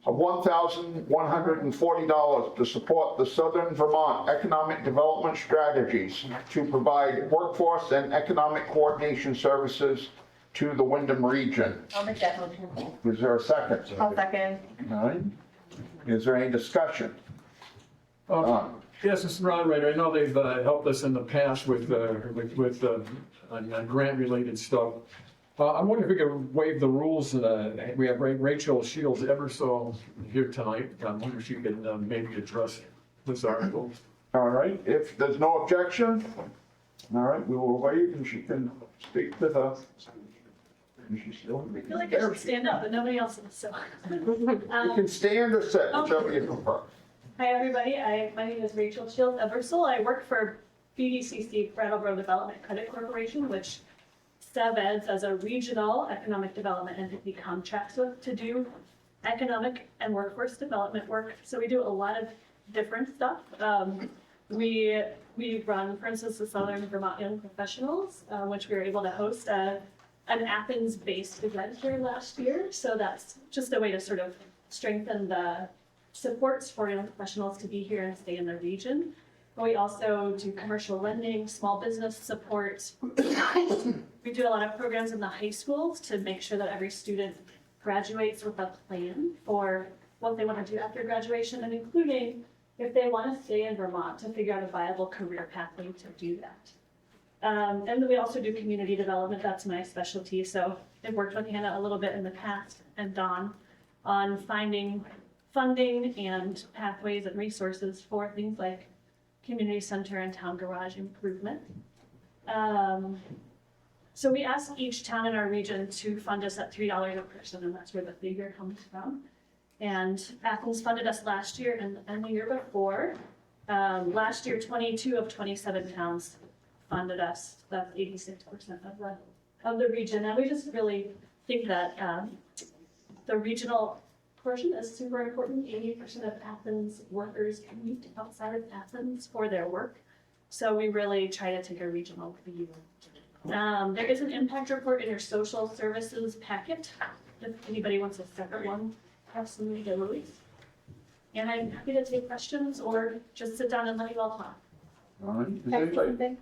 of $1,140 to support the Southern Vermont Economic Development Strategies to provide workforce and economic coordination services to the Wyndham region. I'll make that motion. Is there a second? I'll second. All right. Is there any discussion? Yes, Mr. Moderator, I know they've helped us in the past with on grant-related stuff. I wonder if we could waive the rules. We have Rachel Shields Eversole here tonight. I wonder if she can maybe address this article. All right, if there's no objection, all right, we will wait and she can speak to the. Is she still? I feel like I should stand up, but nobody else is, so. You can stand or sit, whichever you prefer. Hi, everybody. My name is Rachel Shields Eversole. I work for BDCC, Brattleboro Development Credit Corporation, which SEVEDS as a regional economic development entity contracts with to do economic and workforce development work. So we do a lot of different stuff. We run, for instance, the Southern Vermont Young Professionals, which we were able to host an Athens-based event here last year. So that's just a way to sort of strengthen the supports for young professionals to be here and stay in the region. But we also do commercial lending, small business support. We do a lot of programs in the high schools to make sure that every student graduates with a plan for what they want to do after graduation, and including if they want to stay in Vermont, to figure out a viable career pathway to do that. And then we also do community development. That's my specialty. So I've worked with Hannah a little bit in the past and Dawn on finding funding and pathways and resources for things like community center and town garage improvement. So we ask each town in our region to fund us at $3 a person, and that's where the figure comes from. And Athens funded us last year and the year before. Last year, 22 of 27 towns funded us. That's 86% of the region. And we just really think that the regional portion is super important. 80% of Athens workers commute outside of Athens for their work. So we really try to take a regional view. There is an impact report in your social services packet. If anybody wants a separate one, have some release. And I'm happy to take questions or just sit down and let you all talk. All right. Is Can I say anybody- something?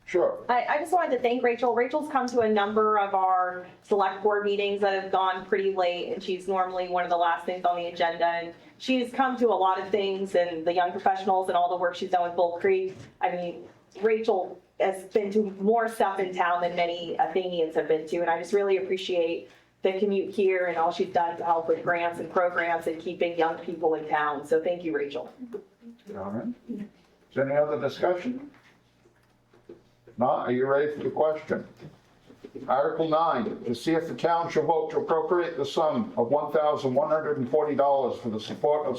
Sure. I just wanted to thank Rachel. Rachel's come to a number of our select board meetings that have gone pretty late, and she's normally one of the last things on the agenda. And she's come to a lot of things, and the young professionals and all the work she's done with Bull Creek. I mean, Rachel has been to more stuff in town than many Athenians have been to, and I just really appreciate the commute here and all she's done to help with grants and programs and keeping young people in town. So thank you, Rachel. All right. Is there any other discussion? Not? Are you ready for the question? Article 9, to see if the town shall vote to appropriate the sum of $1,140 for the support of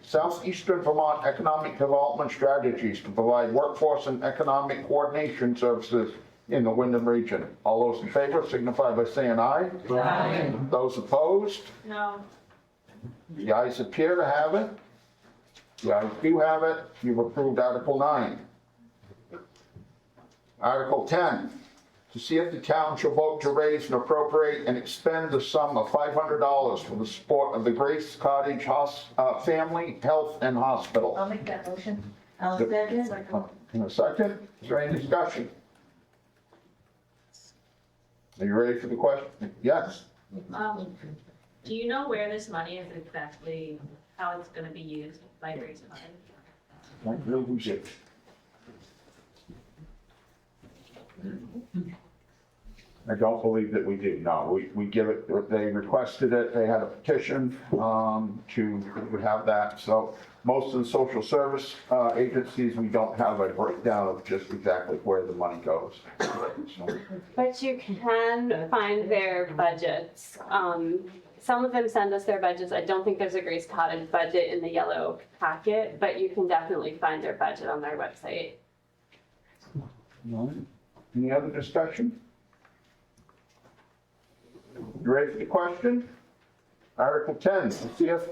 Southeastern Vermont Economic Development Strategies to provide workforce and economic coordination services in the Wyndham region. All those in favor signify by saying aye. Aye. Those opposed? No. The ayes appear to have it. The ayes do have it. You've approved Article 9. Article 10, to see if the town shall vote to raise and appropriate and expend the sum of $500 for the support of the Grace Cottage Family Health and Hospital. I'll make that motion. I'll second. In a second, is there any discussion? Are you ready for the question? Yes. Do you know where this money is exactly, how it's gonna be used by Grace Fund? I don't believe that we do, no. We give it, they requested it, they had a petition to have that. So most of the social service agencies, we don't have a breakdown of just exactly where the money goes. So, But you can find their budgets. Some of them send us their budgets. I don't think there's a Grace Cottage budget in the yellow packet, but you can definitely find their budget on their website. all right. Any other discussion? You ready for the question? Article 10, to see if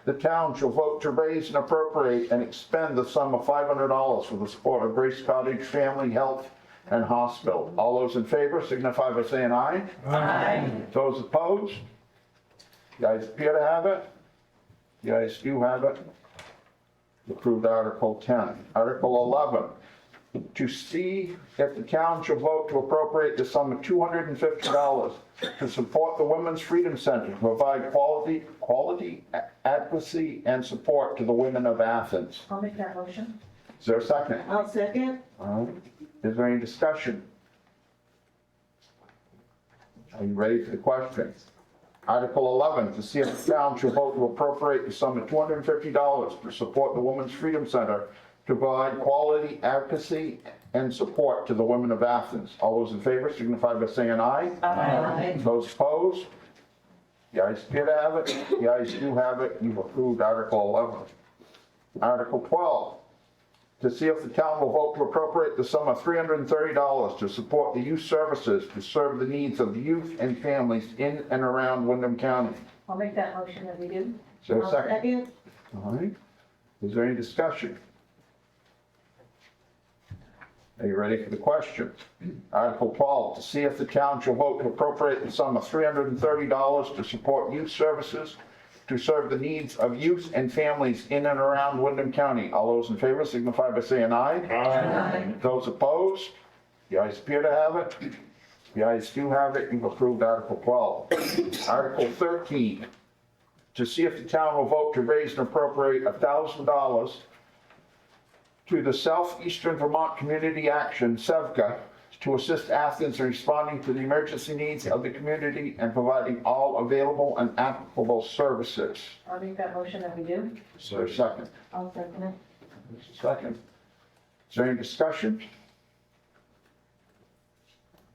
the town shall vote to raise and appropriate and expend the sum of $500 for the support of Grace Cottage Family Health and Hospital. All those in favor signify by saying aye. Aye. Those opposed? You guys appear to have it? You guys do have it? Approved Article 10. Article 11, to see if the town shall vote to appropriate the sum of $250 to support the Women's Freedom Center to provide quality advocacy and support to the women of Athens. I'll make that motion. Is there a second? I'll second. All right. Is there any discussion? Are you ready for the question? Article 11, to see if the town shall vote to appropriate the sum of $250 to support the Women's Freedom Center to provide quality advocacy and support to the women of Athens. All those in favor signify by saying aye. Aye. Those opposed? The ayes appear to have it. The ayes do have it. You've approved Article 11. Article 12, to see if the town will vote to appropriate the sum of $330 to support the youth services to serve the needs of youth and families in and around Wyndham County. I'll make that motion that we do. Is there a I'll second? second. All right. Is there any discussion? Are you ready for the question? Article 12, to see if the town shall vote to appropriate the sum of $330 to support youth services to serve the needs of youth and families in and around Wyndham County. All those in favor signify by saying aye. Aye. Those opposed? The ayes appear to have it. The ayes do have it. You've approved Article 12. Article 13, to see if the town will vote to raise and appropriate $1,000 to the Southeastern Vermont Community Action, SEVCA, to assist Athens in responding to the emergency needs of the community and providing all available and applicable services. I'll make that motion that we do. Is there a second? I'll second it. Second. Is there any discussion?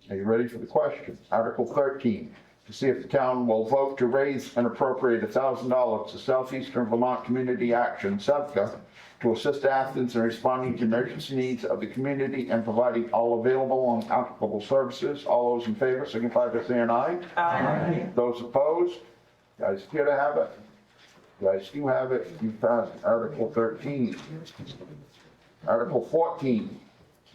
Are you ready for the question? Article 13, to see if the town will vote to raise and appropriate $1,000 to Southeastern Vermont Community Action, SEVCA, to assist Athens in responding to emergency needs of the community and providing all available and applicable services. All those in favor signify by saying aye. Aye. Those opposed? You guys appear to have it. You guys do have it. You passed Article 13. Article 14,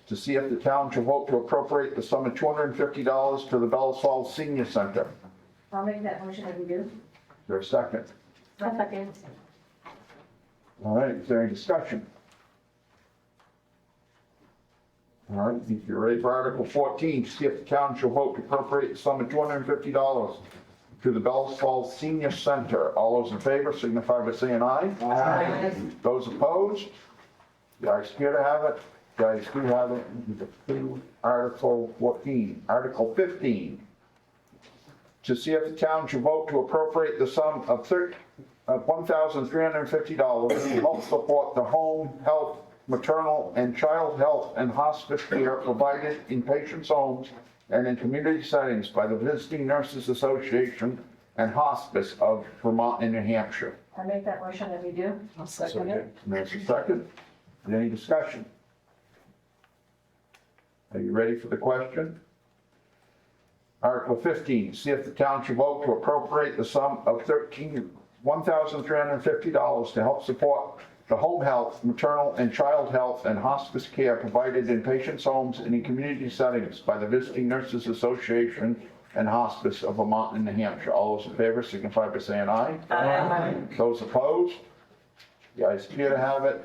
to see if the town shall vote to appropriate the sum of $250 to the Bellas Falls Senior Center. I'll make that motion that we do. Is there a second? A second. All right, is there any discussion? All right, if you're ready for Article 14, to see if the town shall vote to appropriate the sum of $250 to the Bellas Falls Senior Center. All those in favor signify by saying aye. Aye. Those opposed? The ayes appear to have it. The ayes do have it. You've approved Article 14. Article 15, to see if the town shall vote to appropriate the sum of $1,350 to help support the home health, maternal and child health and hospice care provided in patients' homes and in community settings by the Visiting Nurses Association and Hospice of Vermont and New Hampshire. I'll make that motion that we do. I'll second it. And there's a second. Any discussion? Are you ready for the question? Article 15, see if the town shall vote to appropriate the sum of $1,350 to help support the home health, maternal and child health and hospice care provided in patients' homes and in community settings by the Visiting Nurses Association and Hospice of Vermont and New Hampshire. All those in favor signify by saying aye. Aye. Those opposed? The ayes appear to have it.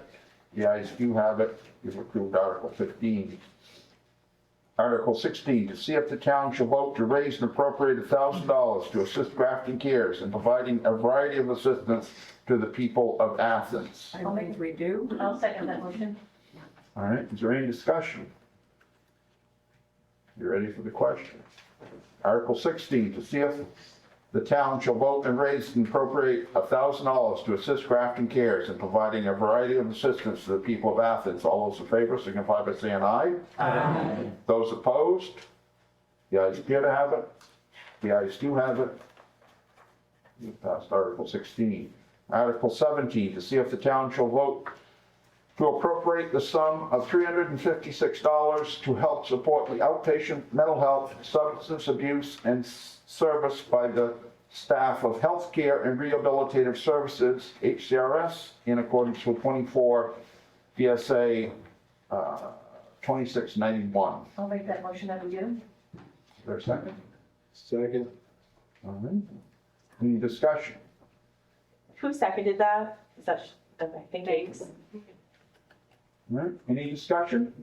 The ayes do have it. You've approved Article 15. Article 16, to see if the town shall vote to raise and appropriate $1,000 to assist Grafton Cares in providing a variety of assistance to the people of Athens. I think we do. I'll second that motion. All right, is there any discussion? You ready for the question? Article 16, to see if the town shall vote and raise and appropriate $1,000 to assist Grafton Cares in providing a variety of assistance to the people of Athens. All those in favor signify by saying aye. Aye. Those opposed? The ayes appear to have it. The ayes do have it. We passed Article 16. Article 17, to see if the town shall vote to appropriate the sum of $356 to help support the outpatient mental health, substance abuse, and service by the staff of Healthcare and Rehabilitative Services, HCRS, in accordance with 24 VSA 2691. I'll make that motion that we do. Is there a second? Second. All right. Any discussion? Who seconded that? Is that, okay, thank you. All right, any discussion?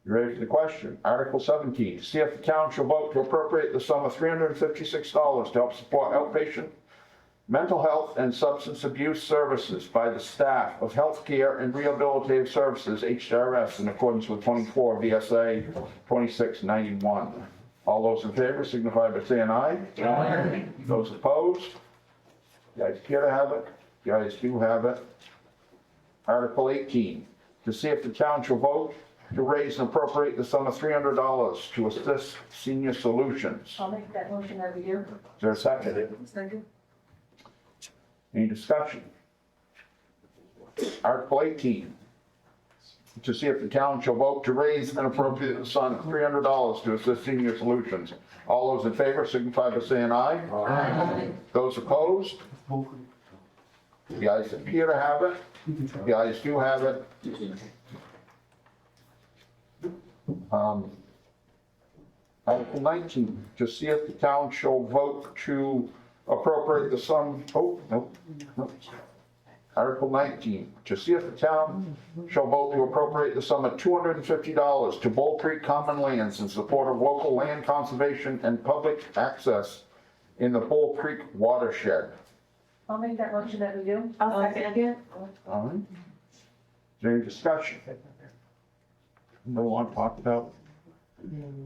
You ready for the question? Article 17, see if the town shall vote to appropriate the sum of $356 to help support outpatient mental health and substance abuse services by the staff of Healthcare and Rehabilitative Services, HRS, in accordance with 24 VSA 2691. All those in favor signify by saying aye. Aye. Those opposed? The ayes appear to have it. The ayes do have it. Article 18, to see if the town shall vote to raise and appropriate the sum of $300 to assist Senior Solutions. I'll make that motion that we do. Is there a second? Second. Any discussion? Article 18, to see if the town shall vote to raise and appropriate the sum of $300 to assist Senior Solutions. All those in favor signify by saying aye. Aye. Those opposed? The ayes appear to have it. The ayes do have it. Article 19, to see if the town shall vote to appropriate the sum, Article 19, to see if the town shall vote to appropriate the sum of $250 to Bull Creek Common Lands in support of local land conservation and public access in the Bull Creek watershed. I'll make that motion that we do. I'll second it. All right. Is there any discussion? Anybody want to talk about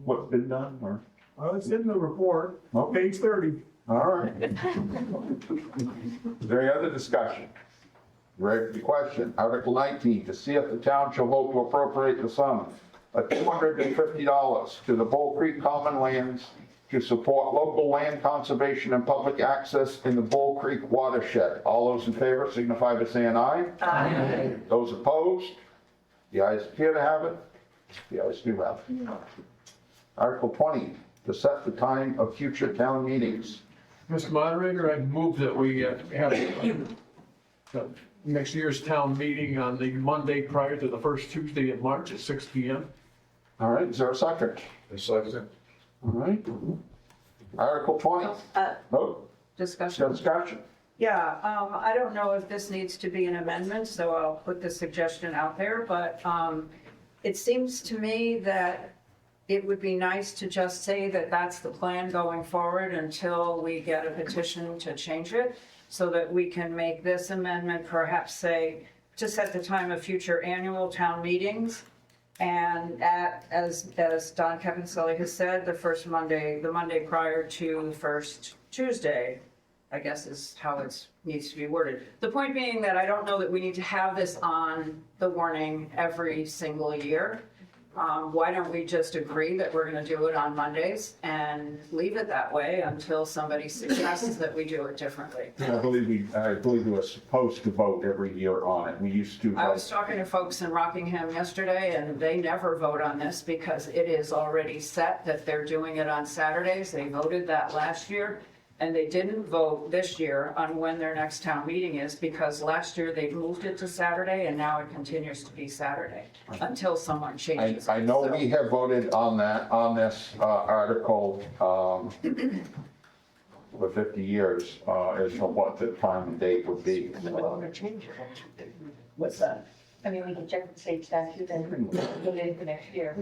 what's been done, or? Well, it's in the report, Okay. page 30. All right. Is there any other discussion? Ready for the question? Article 19, to see if the town shall vote to appropriate the sum of $250 to the Bull Creek Common Lands to support local land conservation and public access in the Bull Creek watershed. All those in favor signify by saying aye. Aye. Those opposed? The ayes appear to have it. The ayes do have it. Article 20, to set the time of future town meetings. Mr. Moderator, I move that we have next year's town meeting on the Monday prior to the first Tuesday in March at 6 p.m. All right, is there a second? A second. All right. Article 20. Discussion. Discussion. Yeah, I don't know if this needs to be an amendment, so I'll put the suggestion out there, but it seems to me that it would be nice to just say that that's the plan going forward until we get a petition to change it, so that we can make this amendment, perhaps say, to set the time of future annual town meetings. And as Don Caponselli has said, the Monday prior to the first Tuesday, I guess is how it needs to be worded. The point being that I don't know that we need to have this on the warning every single year. Why don't we just agree that we're gonna do it on Mondays and leave it that way until somebody suggests that we do it differently? I believe we were supposed to vote every year on it. We used to. I was talking to folks in Rockingham yesterday, and they never vote on this because it is already set that they're doing it on Saturdays. They voted that last year, and they didn't vote this year on when their next town meeting is, because last year they moved it to Saturday, and now it continues to be Saturday until someone changes it. I know So- we have voted on this article for 50 years as to what the time and date would be. What's that? I mean, we can check the state statute and put it in for next year.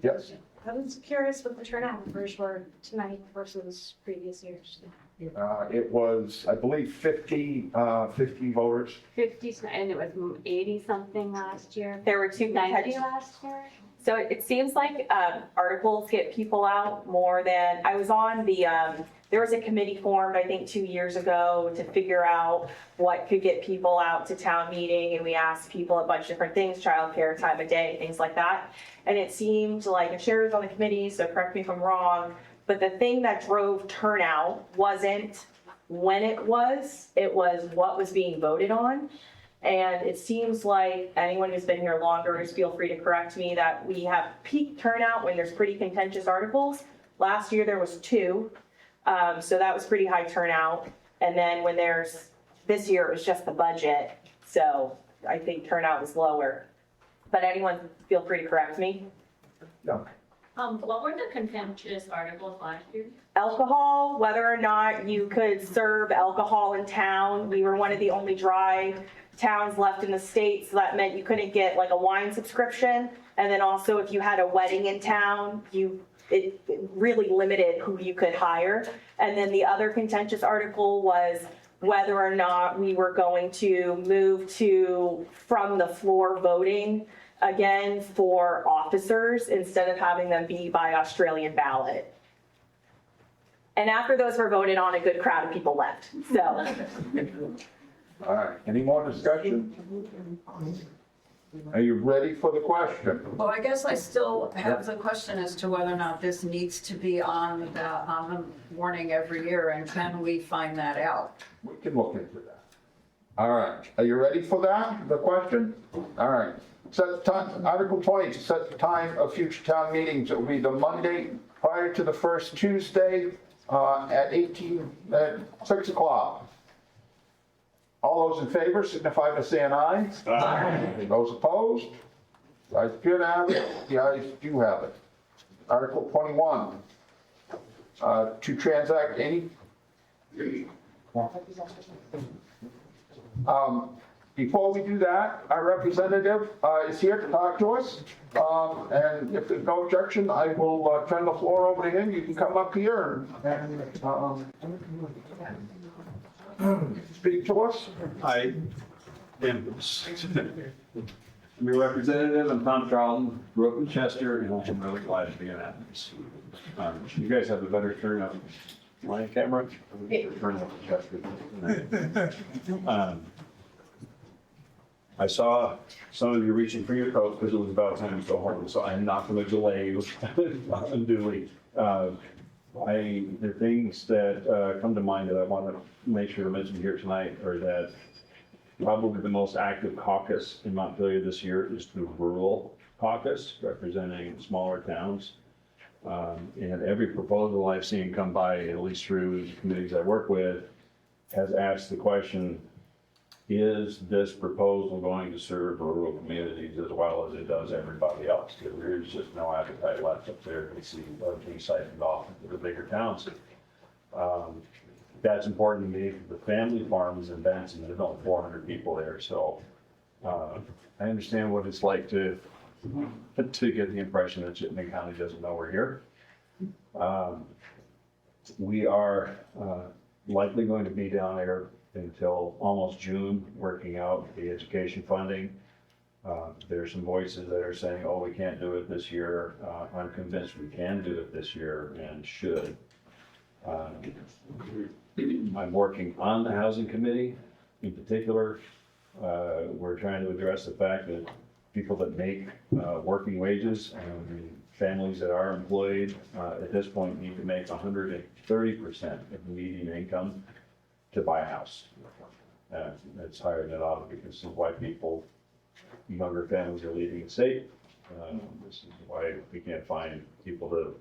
Yes. I was curious what the turnout numbers were tonight versus previous years. It was, I believe, 50 voters. 50, and it was 80 something last year. There were two 90 contentious. last year. So it seems like articles get people out more than, I was on the, there was a committee formed, I think, 2 years ago to figure out what could get people out to town meeting. And we asked people a bunch of different things, childcare, time of day, things like that. And it seemed like, and Sherry's on the committee, so correct me if I'm wrong, but the thing that drove turnout wasn't when it was what was being voted on. And it seems like anyone who's been here longer is feel free to correct me that we have peak turnout when there's pretty contentious articles. Last year there was 2, so that was pretty high turnout. And then when this year it was just the budget, so I think turnout was lower. But anyone feel free to correct me. No. What were the contentious articles last year? Alcohol, whether or not you could serve alcohol in town. We were one of the only dry towns left in the state, so that meant you couldn't get like a wine subscription. And then also if you had a wedding in town, it really limited who you could hire. And then the other contentious article was whether or not we were going to move to from the floor voting again for officers instead of having them be by Australian ballot. And after those were voted on, a good crowd of people left, so. All right, any more discussion? Are you ready for the question? Well, I guess I still have the question as to whether or not this needs to be on the warning every year, and can we find that out? We can look into that. All right, are you ready for that, the question? All right, set the time, Article 20, to set the time of future town meetings. It will be the Monday prior to the first Tuesday at 6 o'clock. All those in favor signify by saying aye. Aye. Those opposed? The ayes appear to have it. The ayes do have it. Article 21, to transact any. Before we do that, our representative is here to talk to us. And if there's no objection, I will turn the floor over to him. You can come up here and speak to us. I am your representative. I'm Tom Charlton, grew up in Chester, and I'm really glad to be in Athens. You guys have a better turnout. My camera? Turn up to Chester. I saw some of you reaching for your coat because it was about time to go home, so I'm not going to delay you unduly. The things that come to mind that I want to make sure to mention here tonight are that probably the most active caucus in Montpelier this year is the rural caucus, representing smaller towns. And every proposal I've seen come by, at least through the committees I work with, has asked the question, is this proposal going to serve rural communities as well as it does everybody else? Because there's just no appetite left up there to see being siphoned off into the bigger towns. That's important to me. The family farms in Benson, there's only 400 people there, so I understand what it's like to get the impression that Chittenden County doesn't know we're here. We are likely going to be down there until almost June, working out the education funding. There's some voices that are saying, oh, we can't do it this year. I'm convinced we can do it this year and should. I'm working on the housing committee in particular. We're trying to address the fact that people that make working wages and families that are employed at this point need to make 130% of the median income to buy a house. It's higher than it ought to be because of why people, younger families are leaving the state. This is why we can't find people to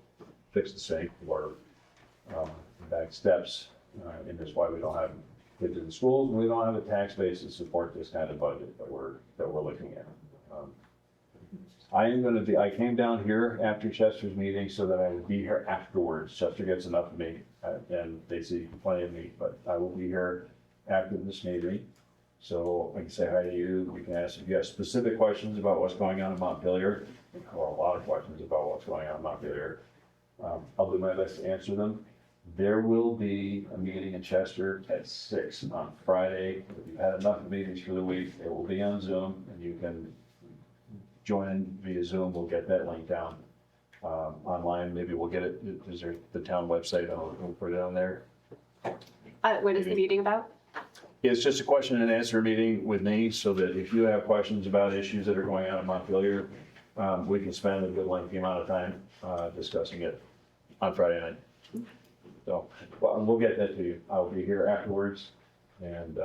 fix the sink or back steps. And that's why we don't have kids in schools. We don't have a tax base to support this kind of budget that we're looking at. I came down here after Chester's meeting so that I would be here afterwards. Chester gets enough of me and they see plenty of me, but I will be here after this meeting. So I can say hi to you, you can ask if you have specific questions about what's going on in Montpelier, or a lot of questions about what's going on in Montpelier. I'll do my best to answer them. There will be a meeting in Chester at 6 on Friday. If you've had enough meetings for the week, it will be on Zoom, and you can join in via Zoom. We'll get that link down online. Maybe we'll get it, is there the town website? We'll put it on there. What is the meeting about? It's just a question and answer meeting with me, so that if you have questions about issues that are going on in Montpelier, we can spend a good lengthy amount of time discussing it on Friday night. So, well, we'll get that to you. I'll be here afterwards, and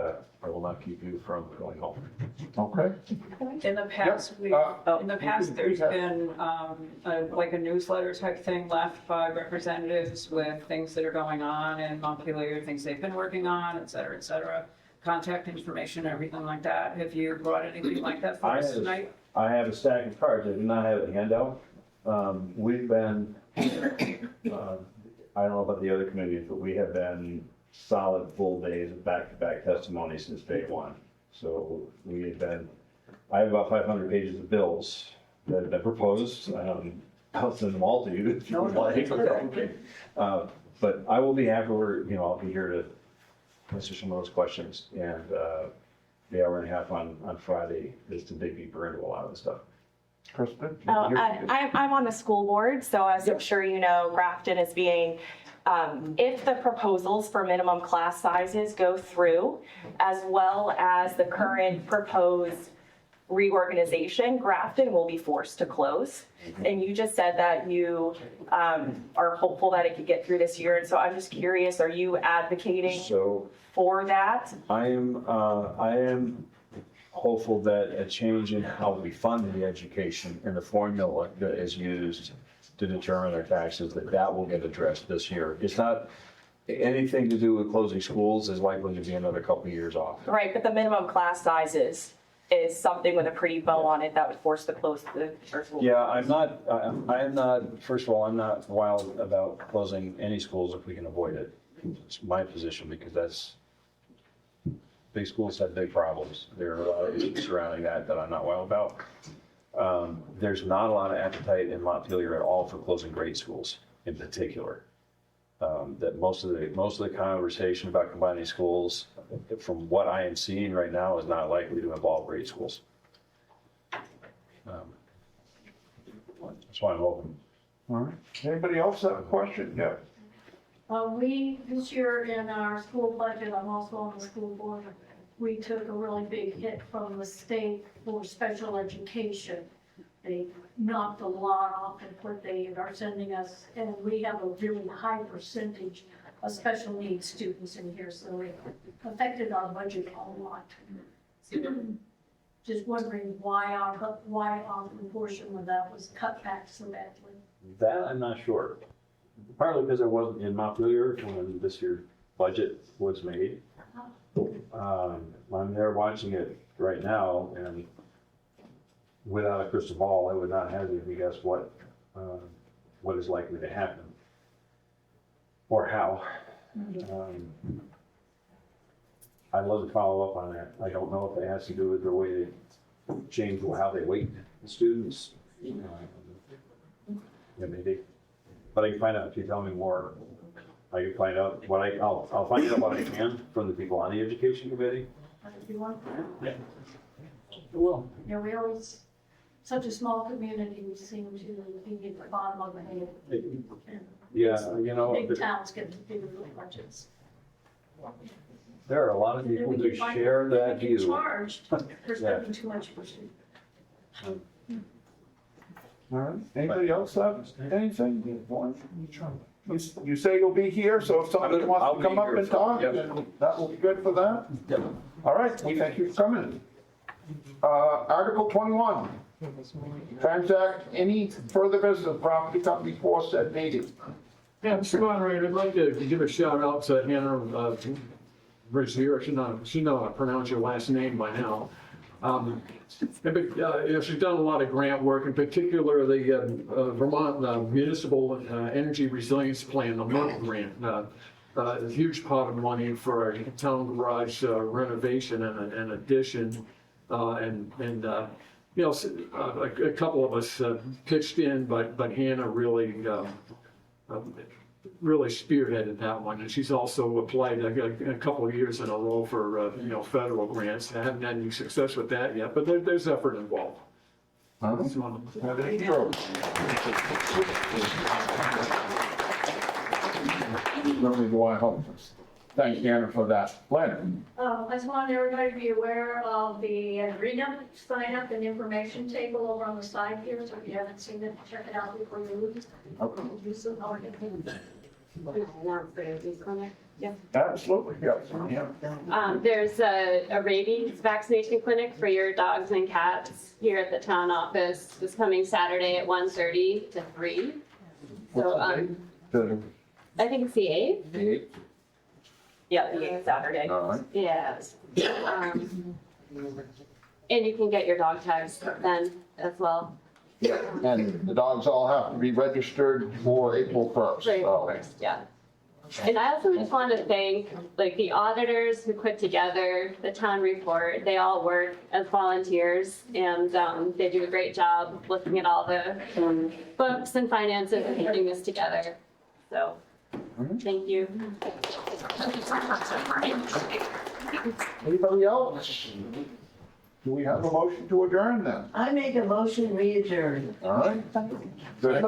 I will not keep you from going home. Okay. In the past, there's been like a newsletter type thing left by representatives with things that are going on in Montpelier, things they've been working on, et cetera, contact information, everything like that. Have you brought anything like that for us tonight? I have a stack of cards. I do not have a handout. We've been, I don't know about the other committees, but we have been solid full days of back-to-back testimony since day one. So we have been, I have about 500 pages of bills that have been proposed. I'll send them all to you if you would like. But I will be afterward, I'll be here to answer some of those questions. And the hour and a half on Friday is to dig deeper into a lot of the stuff. Kristen? I'm on the school board, so as I'm sure you know, Grafton is being, if the proposals for minimum class sizes go through, as well as the current proposed reorganization, Grafton will be forced to close. And you just said that you are hopeful that it could get through this year, and so I'm just curious, are you advocating for that? I am hopeful that a change in how we fund the education and the formula that is used to determine our taxes, that will get addressed this year. It's not anything to do with closing schools is likely to be another couple of years off. Right, but the minimum class sizes is something with a pretty bow on it that would force the close the school. Yeah, I'm not, first of all, I'm not wild about closing any schools if we can avoid it. It's my position, because big schools have big problems. There are a lot of issues surrounding that I'm not wild about. There's not a lot of appetite in Montpelier at all for closing grade schools in particular. That most of the conversation about combining schools, from what I am seeing right now, is not likely to involve grade schools. That's why I'm open. All right. Anybody else have a question? Yeah. We, this year in our school budget, I'm also on the school board, we took a really big hit from the state for special education. They knocked a lot off of what they are sending us, and we have a really high percentage of special needs students in here, so it affected our budget a lot. So, just wondering why our proportion of that was cut back so badly. That I'm not sure. Partly because I wasn't in Montpelier when this year's budget was made. I'm there watching it right now, and without a crystal ball, I would not hazard to guess what is likely to happen or how. I'd love to follow up on that. I don't know if it has to do with the way they change how they weight the students. Yeah, maybe. But I can find out if you tell me more. I can find out I'll find out what I can from the people on the education committee. If you want. Yeah. Well. You know, we always, such a small community, we seem to be at the bottom of the head. Yeah, Big towns get bigger budgets. There are a lot of people who share that view. Charged for spending too much per student. All right. Anybody else have anything? You say you'll be here, so if somebody wants to come up and talk, then that will be good for that. Yep. All right, we thank you for coming. Article 21, transact any further business property come before said meeting. Yeah, Mr. Moderator, I'd like to give a shout out to Hannah Brazier. I should know how to pronounce your last name by now. She's done a lot of grant work, in particular the Vermont Municipal Energy Resilience Plan, the MERP grant. a huge pot of money for our town garage renovation and addition. You know, a couple of us pitched in, but Hannah really spearheaded that one. And she's also applied a couple of years in a row for, you know, federal grants. I haven't had any success with that yet, but there's effort involved. That is true. Really do I hope. Thank Anna for that. Len? I just want everybody to be aware of the agreement, sign up and information table over on the side here, so if you haven't seen it, check it out before you leave. Okay. Yeah. Absolutely, yeah. There's a rabies vaccination clinic for your dogs and cats here at the town office this coming Saturday at 1:30 to 3. So, I think it's the 8th. Yeah, the 8th Saturday. All right. Yes. And you can get your dog tags then as well. And the dogs all have to be registered for April 1st. For April 1st, yeah. And I also just want to thank like the auditors who put together the town report. They all work as volunteers and they do a great job looking at all the books and finances and putting this together. So, thank you. Anybody else? Do we have a motion to adjourn then? I make a motion, we adjourn. All right. Good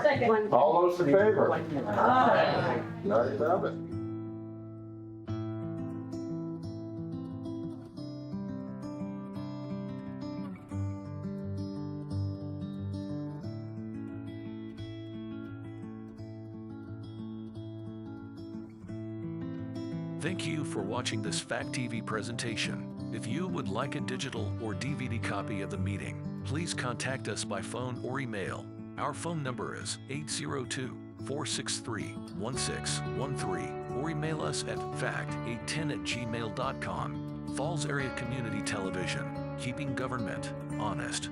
second. All those in favor? Aye. Ayes have it. Thank you for watching this Fact TV presentation. If you would like a digital or DVD copy of the meeting, please contact us by phone or email. Our phone number is 802-463-1613 or email us at fact810@gmail.com. Falls Area Community Television, keeping government honest.